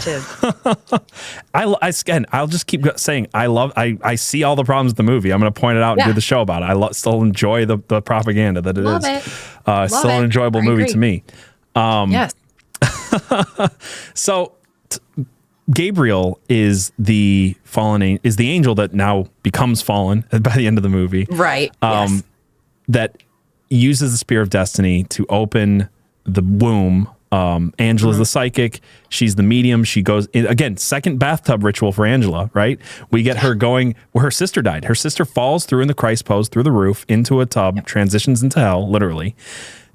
I'll just keep saying I see all the problems with the movie. I'm going to point it out and do the show about it. I still enjoy the propaganda that it is. It's still an enjoyable movie to me. Yes. So Gabriel is the angel that now becomes fallen by the end of the movie. Right. That uses the spear of destiny to open the womb. Angela's the psychic. She's the medium. She goes in, again, second bathtub ritual for Angela, right? We get her going where her sister died. Her sister falls through in the Christ pose through the roof into a tub, transitions into hell, literally.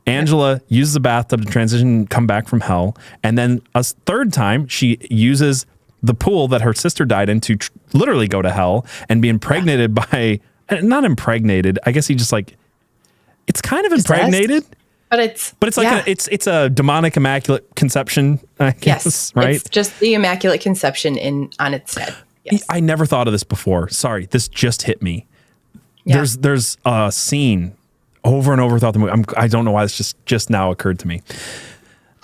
Angela uses a bathtub to transition, come back from hell. And then a third time, she uses the pool that her sister died in to literally go to hell and be impregnated by, not impregnated, I guess he just like, it's kind of impregnated. But it's like it's a demonic immaculate conception, I guess, right? It's just the immaculate conception on its head. Yes. I never thought of this before. Sorry, this just hit me. Yeah. There's a scene over and over throughout the movie. I don't know why this just now occurred to me.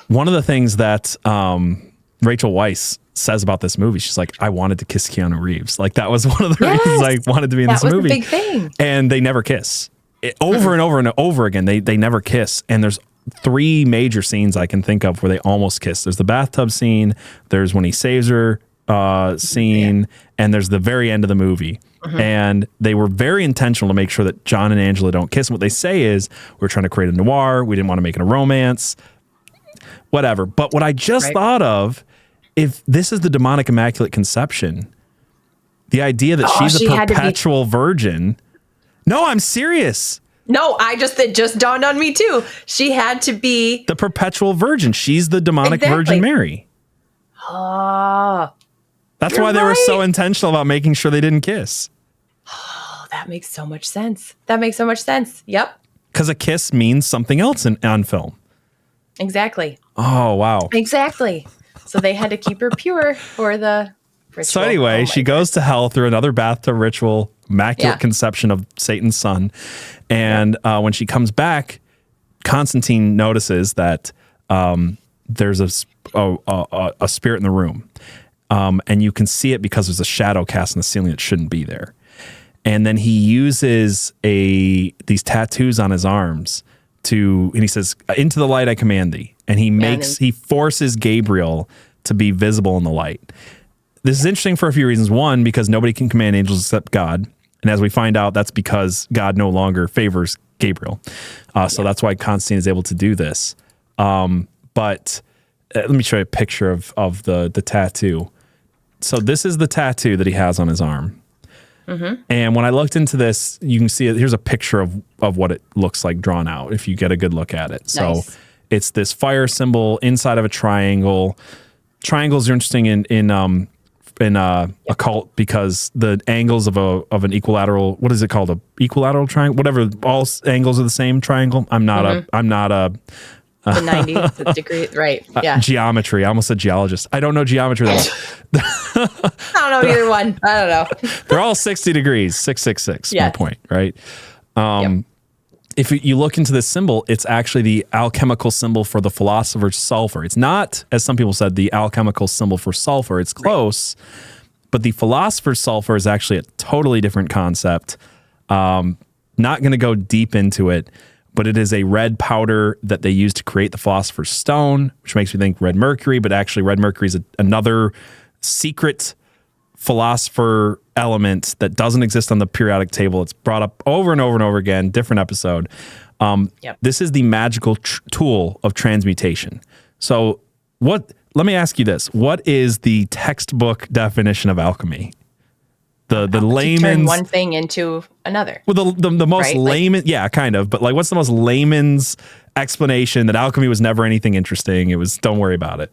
One of the things that Rachel Weisz says about this movie, she's like, I wanted to kiss Keanu Reeves. Like that was one of the reasons I wanted to be in this movie. That was a big thing. And they never kiss. Over and over and over again, they never kiss. And there's 3 major scenes I can think of where they almost kiss. There's the bathtub scene, there's when he saves her scene, and there's the very end of the movie. And they were very intentional to make sure that John and Angela don't kiss. And what they say is, we're trying to create a noir. We didn't want to make it a romance, whatever. But what I just thought of, if this is the demonic immaculate conception, the idea that she's a perpetual virgin. No, I'm serious. No, it just dawned on me too. She had to be the perpetual virgin. She's the demonic Virgin Mary. Oh, That's You're why they were so right. intentional about making sure they didn't kiss. Oh, that makes so much sense. That makes so much sense. Yep. Because a kiss means something else on film. Exactly. Oh, wow. Exactly. So they had to keep her pure for the ritual. So anyway, Oh my she goes to hell through another bathtub ritual, immaculate Yeah. conception of Satan's son. And when she comes back, Constantine notices that there's a spirit in the room. And you can see it because there's a shadow cast in the ceiling that shouldn't be there. And then he uses these tattoos on his arms and he says, "Into the light I command thee." And he forces Gabriel to be visible in the light. This is interesting for a few reasons. One, because nobody can command angels except God. And as we find out, that's because God no longer favors Gabriel. So that's why Constantine is able to do this. But let me show you a picture of the tattoo. So this is the tattoo that he has on his arm. Mm-hmm. And when I looked into this, you can see it. Here's a picture of what it looks like drawn out if you get a good look at it. Nice. So it's this fire symbol inside of a triangle. Triangles are interesting in occult because the angles of an equilateral, what is it called? A equilateral triangle? Whatever, all angles are the same triangle. I'm not a the 90 degree, right? Yeah. Geometry. I almost said geologist. I don't know geometry though. I don't know either one. I don't know. They're all 60 degrees, 666. Yes. My point, right? Yep. If you look into this symbol, it's actually the alchemical symbol for the philosopher's sulfur. It's not, as some people said, the alchemical symbol for sulfur. It's close, but the philosopher's sulfur is actually a totally different concept. Not going to go deep into it, but it is a red powder that they use to create the philosopher's stone, which makes me think red mercury, but actually red mercury is another secret philosopher element that doesn't exist on the periodic table. It's brought up over and over and over again, different episode. This is the magical tool of transmutation. So let me ask you this. What is the textbook definition of alchemy? The layman's Turn one thing into another. Well, the most right? layman, yeah, kind of. But like, what's the most layman's explanation that alchemy was never anything interesting? It was, don't worry about it.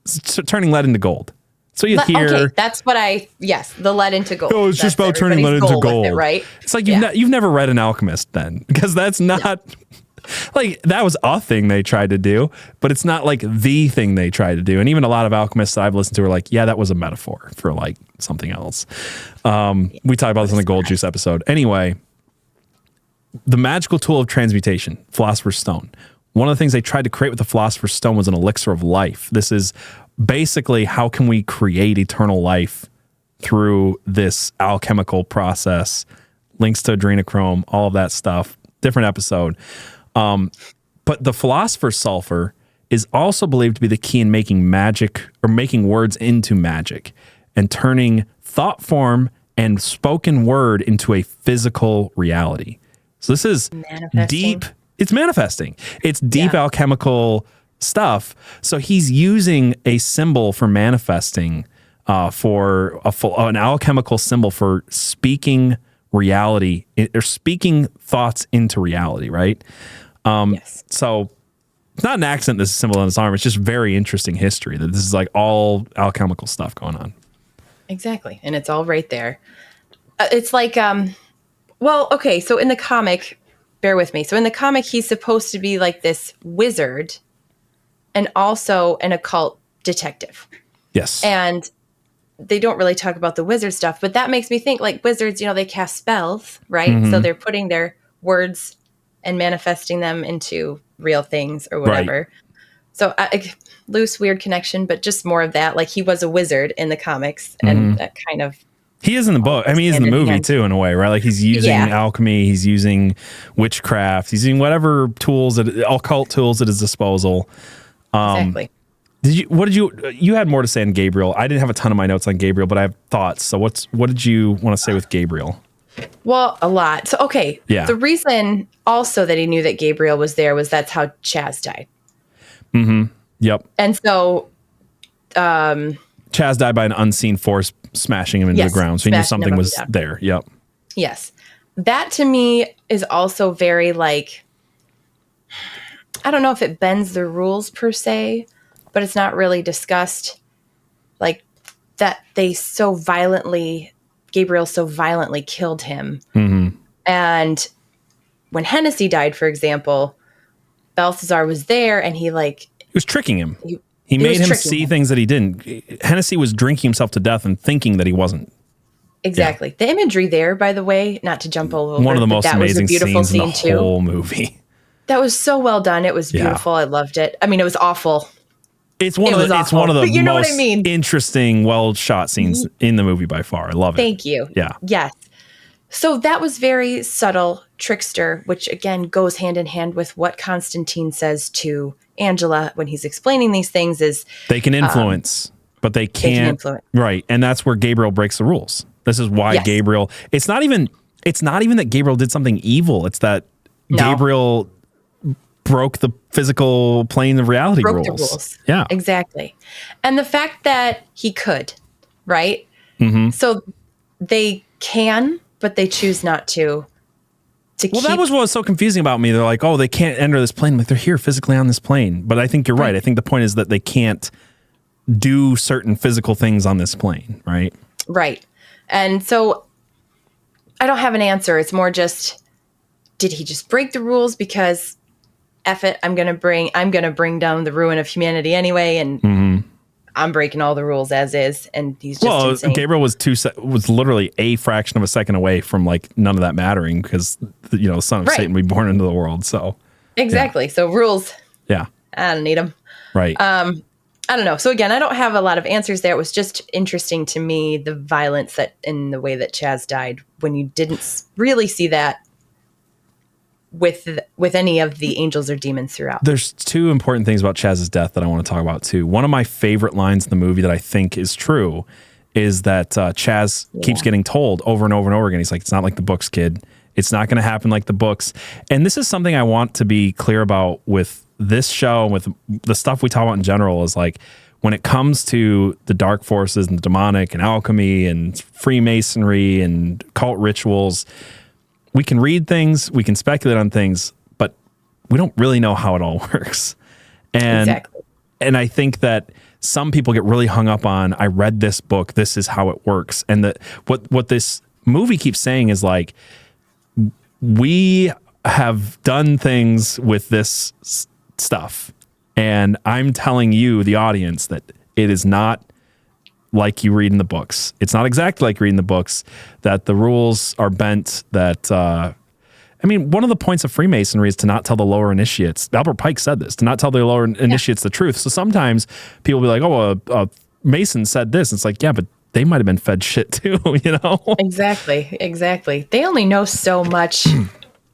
It's turning lead into gold. So you hear, okay, that's what the lead into gold. Oh, it's just about turning lead into gold, it, right? It's like you've never read An Alchemist then, because that's not like that was a thing they tried to do, but it's not like the thing they tried to do. And even a lot of alchemists that I've listened to are like, yeah, that was a metaphor for like something else. We talked about this on the Gold Juice episode. Anyway, the magical tool of transmutation, Philosopher's Stone. One of the things they tried to create with the Philosopher's Stone was an elixir of life. This is basically how can we create eternal life through this alchemical process, links to adrenochrome, all of that stuff, different episode. But the philosopher's sulfur is also believed to be the key in making magic or making words into magic and turning thought form and spoken word into a physical reality. So this is deep. It's manifesting. It's deep alchemical stuff. So he's using a symbol for manifesting, for an alchemical symbol for speaking reality or speaking thoughts into reality, right? Yes. So it's not an accident this is symbol on his arm. It's just very interesting history that this is like all alchemical stuff going on. Exactly. And it's all right there. It's like, okay, so in the comic, bear with me. So in the comic, he's supposed to be like this wizard and also an occult detective. Yes. And they don't really talk about the wizard stuff, but that makes me think like wizards, they cast spells, right? Mm-hmm. So they're putting their words and manifesting them into real things or whatever. Right. So loose, weird connection, but just more of that. Like he was a wizard in the comics and that kind of. He is in the book. I mean, he's in the movie too, in a way, right? Like he's using alchemy, he's using witchcraft, he's using whatever occult tools at his disposal. Exactly. You had more to say on Gabriel. I didn't have a ton of my notes on Gabriel, but I have thoughts. So what did you want to say with Gabriel? Well, a lot. So, okay. Yeah. The reason also that he knew that Gabriel was there was that's how Chaz died. Mm-hmm. Yep. And so, Chaz died by an unseen force smashing him into the ground. So he knew something was there. Yep. Yes. That to me is also very like, I don't know if it bends the rules per se, but it's not really discussed. Like that Gabriel so violently killed him. And when Hennessy died, for example, Balthazar was there and he was tricking him. He made him see things that he didn't. Hennessy was drinking himself to death and thinking that he wasn't. Exactly. Yeah. The imagery there, by the way, not to jump over, one of the most amazing scenes in the too. whole movie. That was so well done. It was beautiful. I loved it. I mean, it was awful. It's one of the most interesting, well shot scenes in the movie by far. I love it. Thank you. Yeah. Yes. So that was very subtle, trickster, which again goes hand in hand with what Constantine says to Angela when he's explaining these things is they can influence, but they can't. Right. And that's where Gabriel breaks the rules. This is why Gabriel, it's not even that Gabriel did something evil. It's that Gabriel broke the physical plane of reality rules. The rules. Yeah. Exactly. And the fact that he could, right? So they can, but they choose not to. That was what was so confusing about me. They're like, oh, they can't enter this plane. Like, they're here physically on this plane. But I think you're right. I think the point is that they can't do certain physical things on this plane, right? Right. And so I don't have an answer. It's more just, did he just break the rules because F it, I'm gonna bring down the ruin of humanity anyway, and I'm breaking all the rules as is, and he's just insane. Gabriel was literally a fraction of a second away from none of that mattering because the son of Satan would be born into the world. So exactly. So rules. Yeah. I don't need them. Right. I don't know. So again, I don't have a lot of answers there. It was just interesting to me, the violence that in the way that Chaz died, when you didn't really see that with any of the angels or demons throughout. There's two important things about Chaz's death that I want to talk about too. One of my favorite lines in the movie that I think is true is that Chaz keeps getting told over and over and over again. He's like, it's not like the books, kid. It's not going to happen like the books. And this is something I want to be clear about with this show and with the stuff we talk about in general is when it comes to the dark forces and the demonic and alchemy and Freemasonry and cult rituals, we can read things, we can speculate on things, but we don't really know how it all works. And I think that some people get really hung up on, I read this book, this is how it works. And what this movie keeps saying is we have done things with this stuff. And I'm telling you, the audience, that it is not like you read in the books. It's not exactly like you read in the books, that the rules are bent, that, one of the points of Freemasonry is to not tell the lower initiates. Albert Pike said this, to not tell the lower initiates the truth. So sometimes people will be like, oh, a Mason said this. It's like, yeah, but they might have been fed shit too, Exactly. They only know so much,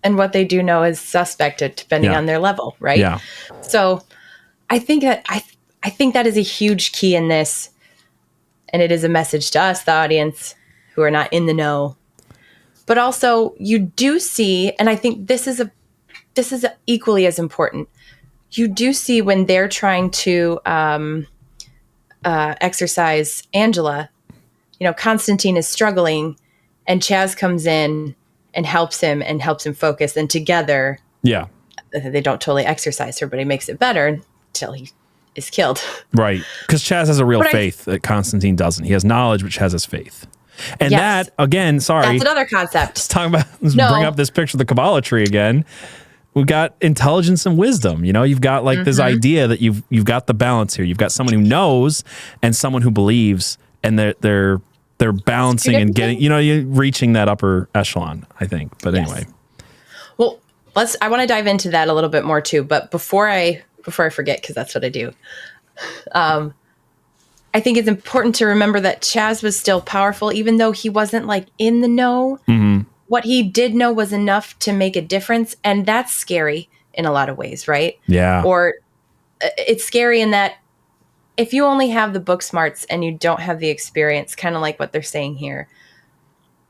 and what they do know is suspect, depending on their level, right? Yeah. So I think that is a huge key in this. And it is a message to us, the audience, who are not in the know. But also, you do see, and I think this is equally as important. You do see when they're trying to exorcise Angela. Constantine is struggling, and Chaz comes in and helps him focus. And together, they don't totally exorcise her, but he makes it better until he is killed. Right. Because Chaz has a real faith that Constantine doesn't. He has knowledge, but Chaz has faith. And that, again, sorry. That's another concept. Let's bring up this picture of the Kabbalah tree again. We've got intelligence and wisdom. You've got this idea that you've got the balance here. You've got someone who knows and someone who believes, and they're balancing and getting, you're reaching that upper echelon, I think. But anyway. Well, I want to dive into that a little bit more too. But before I forget, because that's what I do, I think it's important to remember that Chaz was still powerful, even though he wasn't in the know. What he did know was enough to make a difference. And that's scary in a lot of ways, right? Yeah. Or it's scary in that if you only have the book smarts and you don't have the experience, kind of like what they're saying here,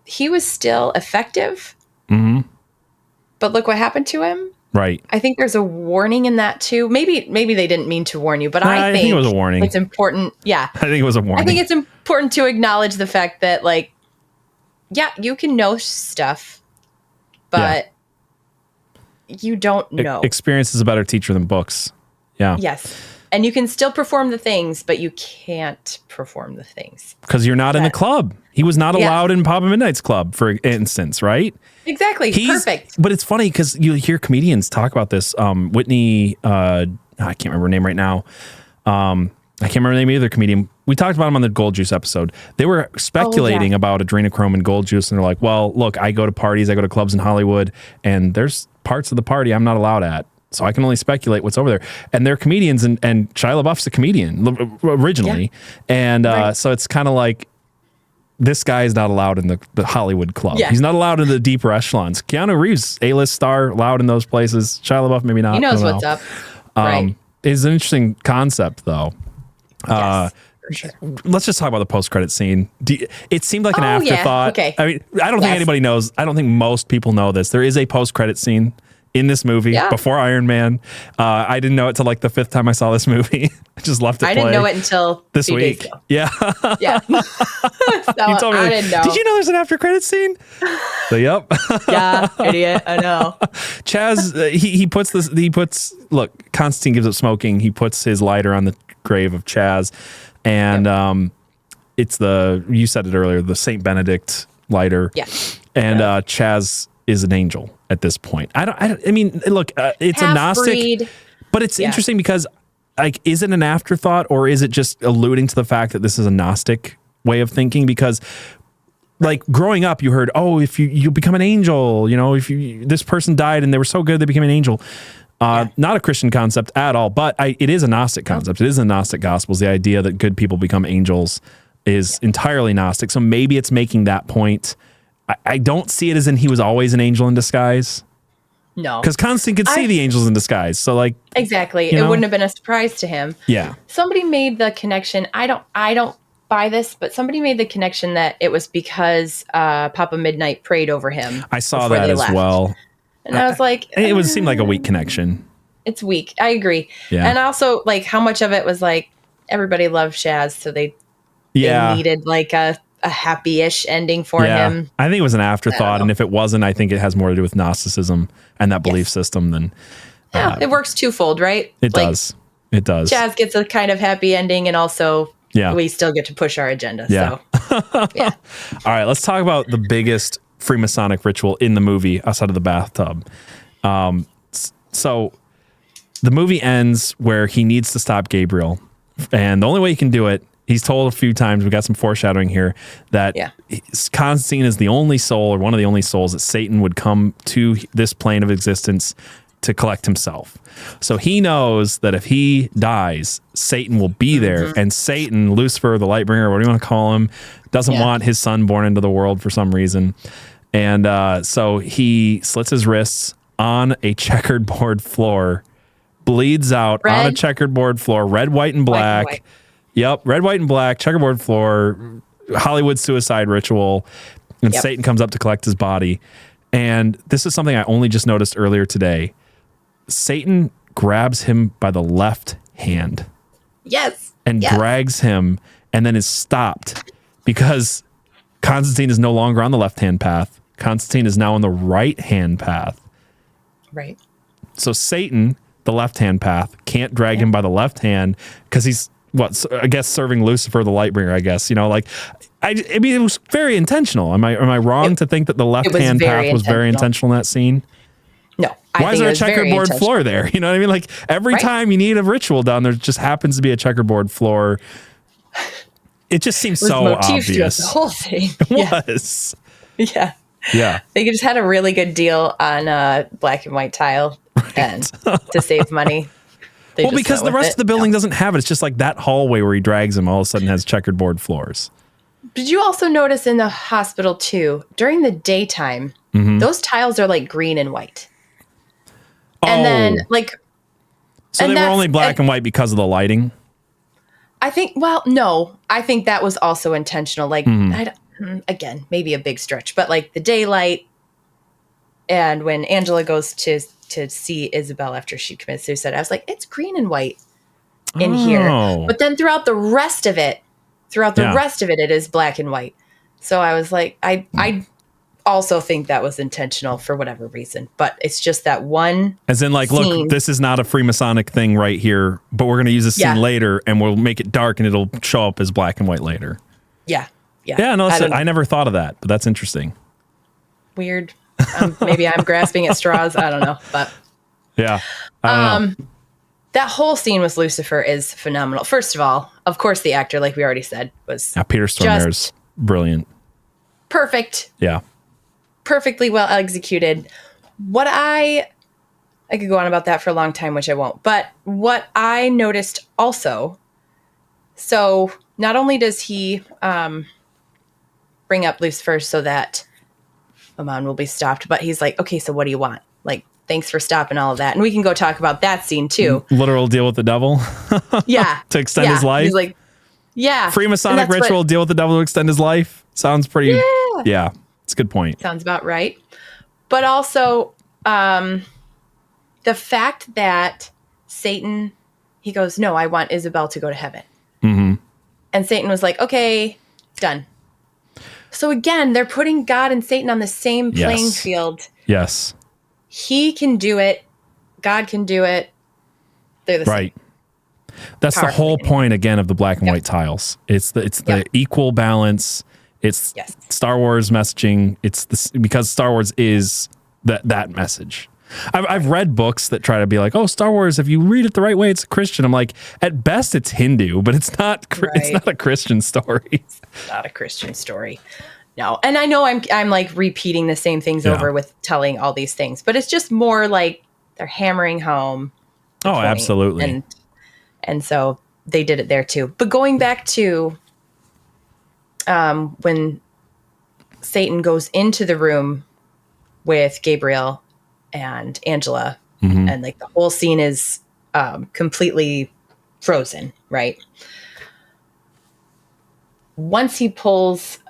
he was still effective. But look what happened to him. Right. I think there's a warning in that too. Maybe they didn't mean to warn you, but I think it was a warning. It's important. Yeah. I think it was a warning. I think it's important to acknowledge the fact that you can know stuff, but you don't know. Experience is a better teacher than books. Yeah. Yes. And you can still perform the things, but you can't perform the things. Because you're not in the club. He was not allowed in Papa Midnight's club, for instance, right? Exactly. Perfect. But it's funny because you hear comedians talk about this. Whitney, I can't remember her name right now. I can't remember the name of either comedian. We talked about him on the Gold Juice episode. They were speculating about adrenochrome and gold juice, and they're like, well, look, I go to parties, I go to clubs in Hollywood, and there's parts of the party I'm not allowed at. So I can only speculate what's over there. And they're comedians, and Shia LaBeouf's a comedian originally. Yeah. And so it's kind of like, this guy is not allowed in the Hollywood club. Yeah. He's not allowed in the deeper echelons. Keanu Reeves, A-list star, allowed in those places. Shia LaBeouf, maybe not. He knows what's up. Right. It's an interesting concept, though. Yes, for sure. Let's just talk about the post-credit scene. It seemed like an afterthought. Yeah. Okay. I mean, I don't think anybody knows. I don't think most people know this. There is a post-credit scene in this movie before Iron Man. I didn't know it till like the fifth time I saw this movie. I just left it. I didn't know it until this week. Yeah. Yeah. So you told me, I didn't know. Did you know there's an after-credit scene? So, yep. Yeah, idiot. I know. Chaz, he puts, look, Constantine gives up smoking. He puts his lighter on the grave of Chaz. And it's you said it earlier, the Saint Benedict lighter. Yeah. And Chaz is an angel at this point. I mean, look, it's a Gnostic, but it's interesting because, like, is it an afterthought or is it just alluding to the fact that this is a Gnostic way of thinking? Because, like, growing up, you heard, oh, if you become an angel, you know, if this person died and they were so good they became an angel. Not a Christian concept at all, but it is a Gnostic concept. It is a Gnostic Gospels. The idea that good people become angels is entirely Gnostic. So maybe it's making that point. I don't see it as in he was always an angel in disguise. No. Because Constantine could see the angels in disguise. So, like, exactly. It wouldn't have been a surprise to him. Yeah. Somebody made the connection. I don't buy this, but somebody made the connection that it was because Papa Midnight prayed over him. I saw that as well. And I was like, it would seem like a weak connection. It's weak. I agree. Yeah. And also, like, how much of it was like everybody loved Chaz, so they needed like a happy-ish ending for him. I think it was an afterthought, and if it wasn't, I think it has more to do with Gnosticism and that belief system than. It works twofold, right? It does. It does. Chaz gets a kind of happy ending, and also we still get to push our agenda. Yeah. So, yeah. All right, let's talk about the biggest Freemasonic ritual in the movie outside of the bathtub. So the movie ends where he needs to stop Gabriel, and the only way he can do it, he's told a few times, we got some foreshadowing here, that Constantine is the only soul, or one of the only souls, that Satan would come to this plane of existence to collect himself. So he knows that if he dies, Satan will be there, and Satan, Lucifer, the light bringer, what do you want to call him, doesn't want his son born into the world for some reason. And so he slits his wrists on a checkered board floor, bleeds out on a checkered board floor, red, white, and black. White. Yep, red, white, and black, checkerboard floor, Hollywood suicide ritual, and Satan comes up to collect his body. And this is something I only just noticed earlier today. Satan grabs him by the left hand. Yes. And drags him, and then is stopped because Constantine is no longer on the left-hand path. Constantine is now on the right-hand path. Right. So Satan, the left-hand path, can't drag him by the left hand because he's, I guess, serving Lucifer, the Lightbringer, I guess. You know, like, I mean, it was very intentional. Am I wrong to think that the left-hand path was very intentional in that scene? No. Why is there a checkerboard floor there? You know what I mean? Like, every time you need a ritual done, there just happens to be a checkerboard floor. It just seems so obvious. The whole thing. It was. Yeah. Yeah. They just had a really good deal on black and white tile and to save money. Well, because the rest of the building doesn't have it. It's just like that hallway where he drags him all of a sudden has checkered board floors. Did you also notice in the hospital too, during the daytime, those tiles are like green and white. And then like... So they were only black and white because of the lighting? I think, no. I think that was also intentional. Like, again, maybe a big stretch, but like the daylight, and when Angela goes to see Isabel after she commits suicide, I was like, it's green and white in here. But then throughout the rest of it, it is black and white. So I was like, I also think that was intentional for whatever reason, but it's just that one. As in, like, scene. look, this is not a freemasonic thing right here, but we're going to use this scene later, and we'll make it dark, and it'll show up as black and white later. Yeah. Yeah, no, I never thought of that, but that's interesting. Weird. Maybe I'm grasping at straws. I don't know, but yeah, I don't know. That whole scene with Lucifer is phenomenal. First of all, of course, the actor, like we already said, was Peter Stormare's brilliant. Perfect. Yeah. Perfectly well executed. What I could go on about that for a long time, which I won't. But what I noticed also, so not only does he bring up Lucifer so that Mammon will be stopped, but he's like, okay, so what do you want? Like, thanks for stopping all of that. And we can go talk about that scene too. Literal deal with the devil? Yeah. To extend his life? He's like, yeah. Freemasonic ritual, deal with the devil to extend his life? Sounds pretty, yeah. It's a good point. Sounds about right. But also, the fact that Satan, he goes, no, I want Isabel to go to heaven. Mm-hmm. And Satan was like, okay, done. So again, they're putting God and Satan on the same playing field. Yes. He can do it. God can do it. They're the same. That's the whole point, again, of the black and white tiles. It's the equal balance. It's Star Wars messaging. It's because Star Wars is that message. I've read books that try to be like, oh, Star Wars, if you read it the right way, it's Christian. I'm like, at best, it's Hindu, but it's not. It's not a Christian story. It's not a Christian story. No, and I know I'm like repeating the same things over with telling all these things, but it's just more like they're hammering home. Oh, absolutely. And so they did it there too. But going back to when Satan goes into the room with Gabriel and Angela, and like the whole scene is completely frozen, right? Once he pulls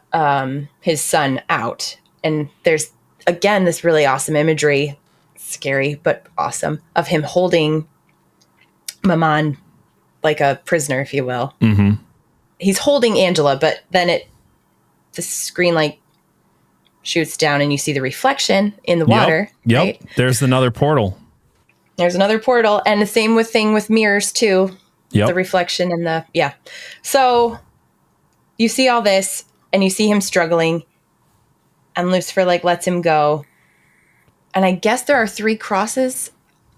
his son out, and there's again this really awesome imagery, scary but awesome, of him holding Mammon like a prisoner, if you will. Mm-hmm. He's holding Angela, but then the screen like shoots down and you see the reflection in the water. Yep. Right? There's another portal. There's another portal. And the same thing with mirrors too. Yep. The reflection and So you see all this and you see him struggling, and Lucifer like lets him go. And I guess there are 3 crosses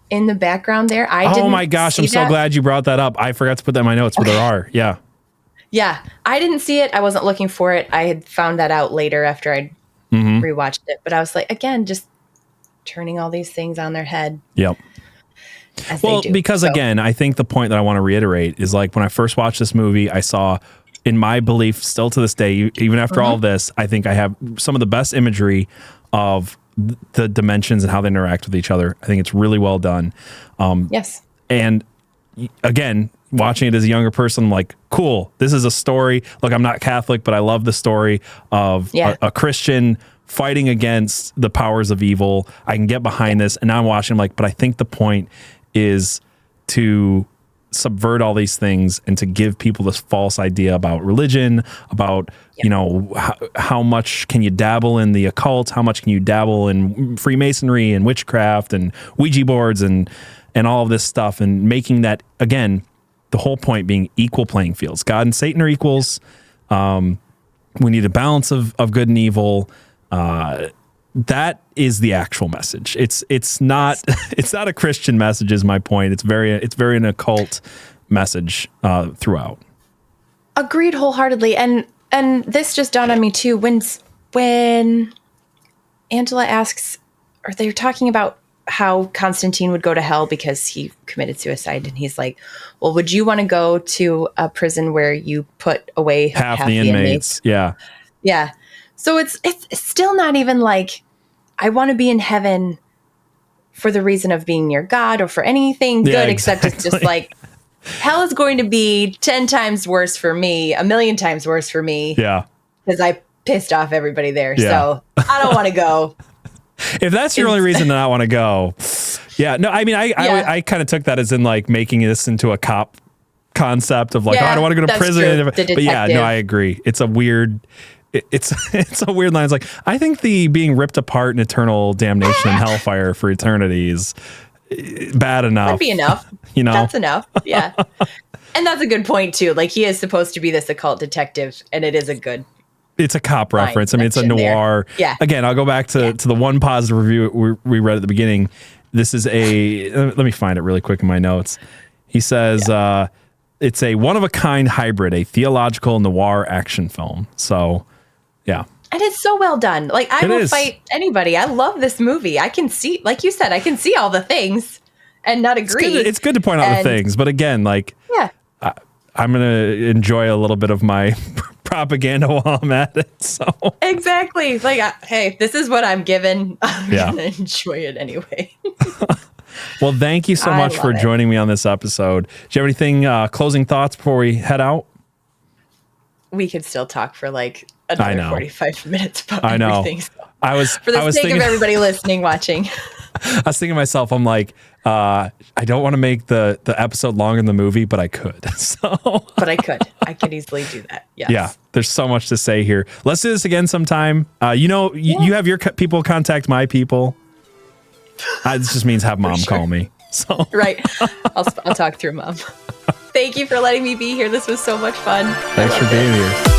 in the background there. Oh my gosh, I'm so glad you brought that up. I forgot to put that in my notes, but there are. Yeah. Yeah. I didn't see it. I wasn't looking for it. I had found that out later after I'd rewatched it. But I was like, again, just turning all these things on their head. Yep. Well, because again, I think the point that I want to reiterate is like when I first watched this movie, I saw, in my belief, still to this day, even after all of this, I think I have some of the best imagery of the dimensions and how they interact with each other. I think it's really well done. Yes. And again, watching it as a younger person, I'm like, cool, this is a story. Look, I'm not Catholic, but I love the story of a Christian fighting against the powers of evil. I can get behind this. And now I'm watching, I'm like, but I think the point is to subvert all these things and to give people this false idea about religion, about, you know, how much can you dabble in the occult? How much can you dabble in Freemasonry and witchcraft and Ouija boards and all of this stuff, and making that, again, the whole point being equal playing fields. God and Satan are equals. We need a balance of good and evil. That is the actual message. It's not a Christian message, is my point. It's very an occult message throughout. Agreed wholeheartedly. And this just dawned on me too when Angela asks, or they're talking about how Constantine would go to hell because he committed suicide, and he's like, well, would you want to go to a prison where you put away half the inmates? Yeah. So it's still not even like, I want to be in heaven for the reason of being near God or for anything good, except it's just like, hell is going to be 10 times worse for me, 1,000,000 times worse for me. Yeah. Because I pissed off everybody there. Yeah. So I don't want to go. If that's your only reason to not want to go. Yeah. No, I mean, I kind of took that as in like making this into a cop concept of like, I don't want to go to prison. True. But yeah, no, I agree. It's a weird, it's a weird line. It's like, I think the being ripped apart in eternal damnation and hellfire for eternity is bad enough. That'd be enough. You know, that's enough. Yeah. And that's a good point too. Like, he is supposed to be this occult detective, and it is a good. It's a cop reference. I mean, it's a noir. There. Yeah. Again, I'll go back to the one positive review we read at the beginning. This is let me find it really quick in my notes. He says, it's a one-of-a-kind hybrid, a theological noir action film. So, yeah. And it's so well done. Like, I will fight anybody. I love this movie. I can see, like you said, I can see all the things and not agree. It's good to point out the things. But again, like, I'm going to enjoy a little bit of my propaganda while I'm at it. So exactly. Like, hey, this is what I'm given. I'm going to enjoy it anyway. Well, thank you so much for joining me on this episode. Do you have anything, closing thoughts before we head out? We could still talk for like another 45 minutes about everything. So. For the sake of everybody listening, watching. I was thinking to myself, I'm like, I don't want to make the episode longer than the movie, but I could. But I could. I could easily do that. Yes. Yeah. There's so much to say here. Let's do this again sometime. You have your people contact my people. This just means have mom call me. So right. I'll talk through mom. Thank you for letting me be here. This was so much fun. Thanks for being here.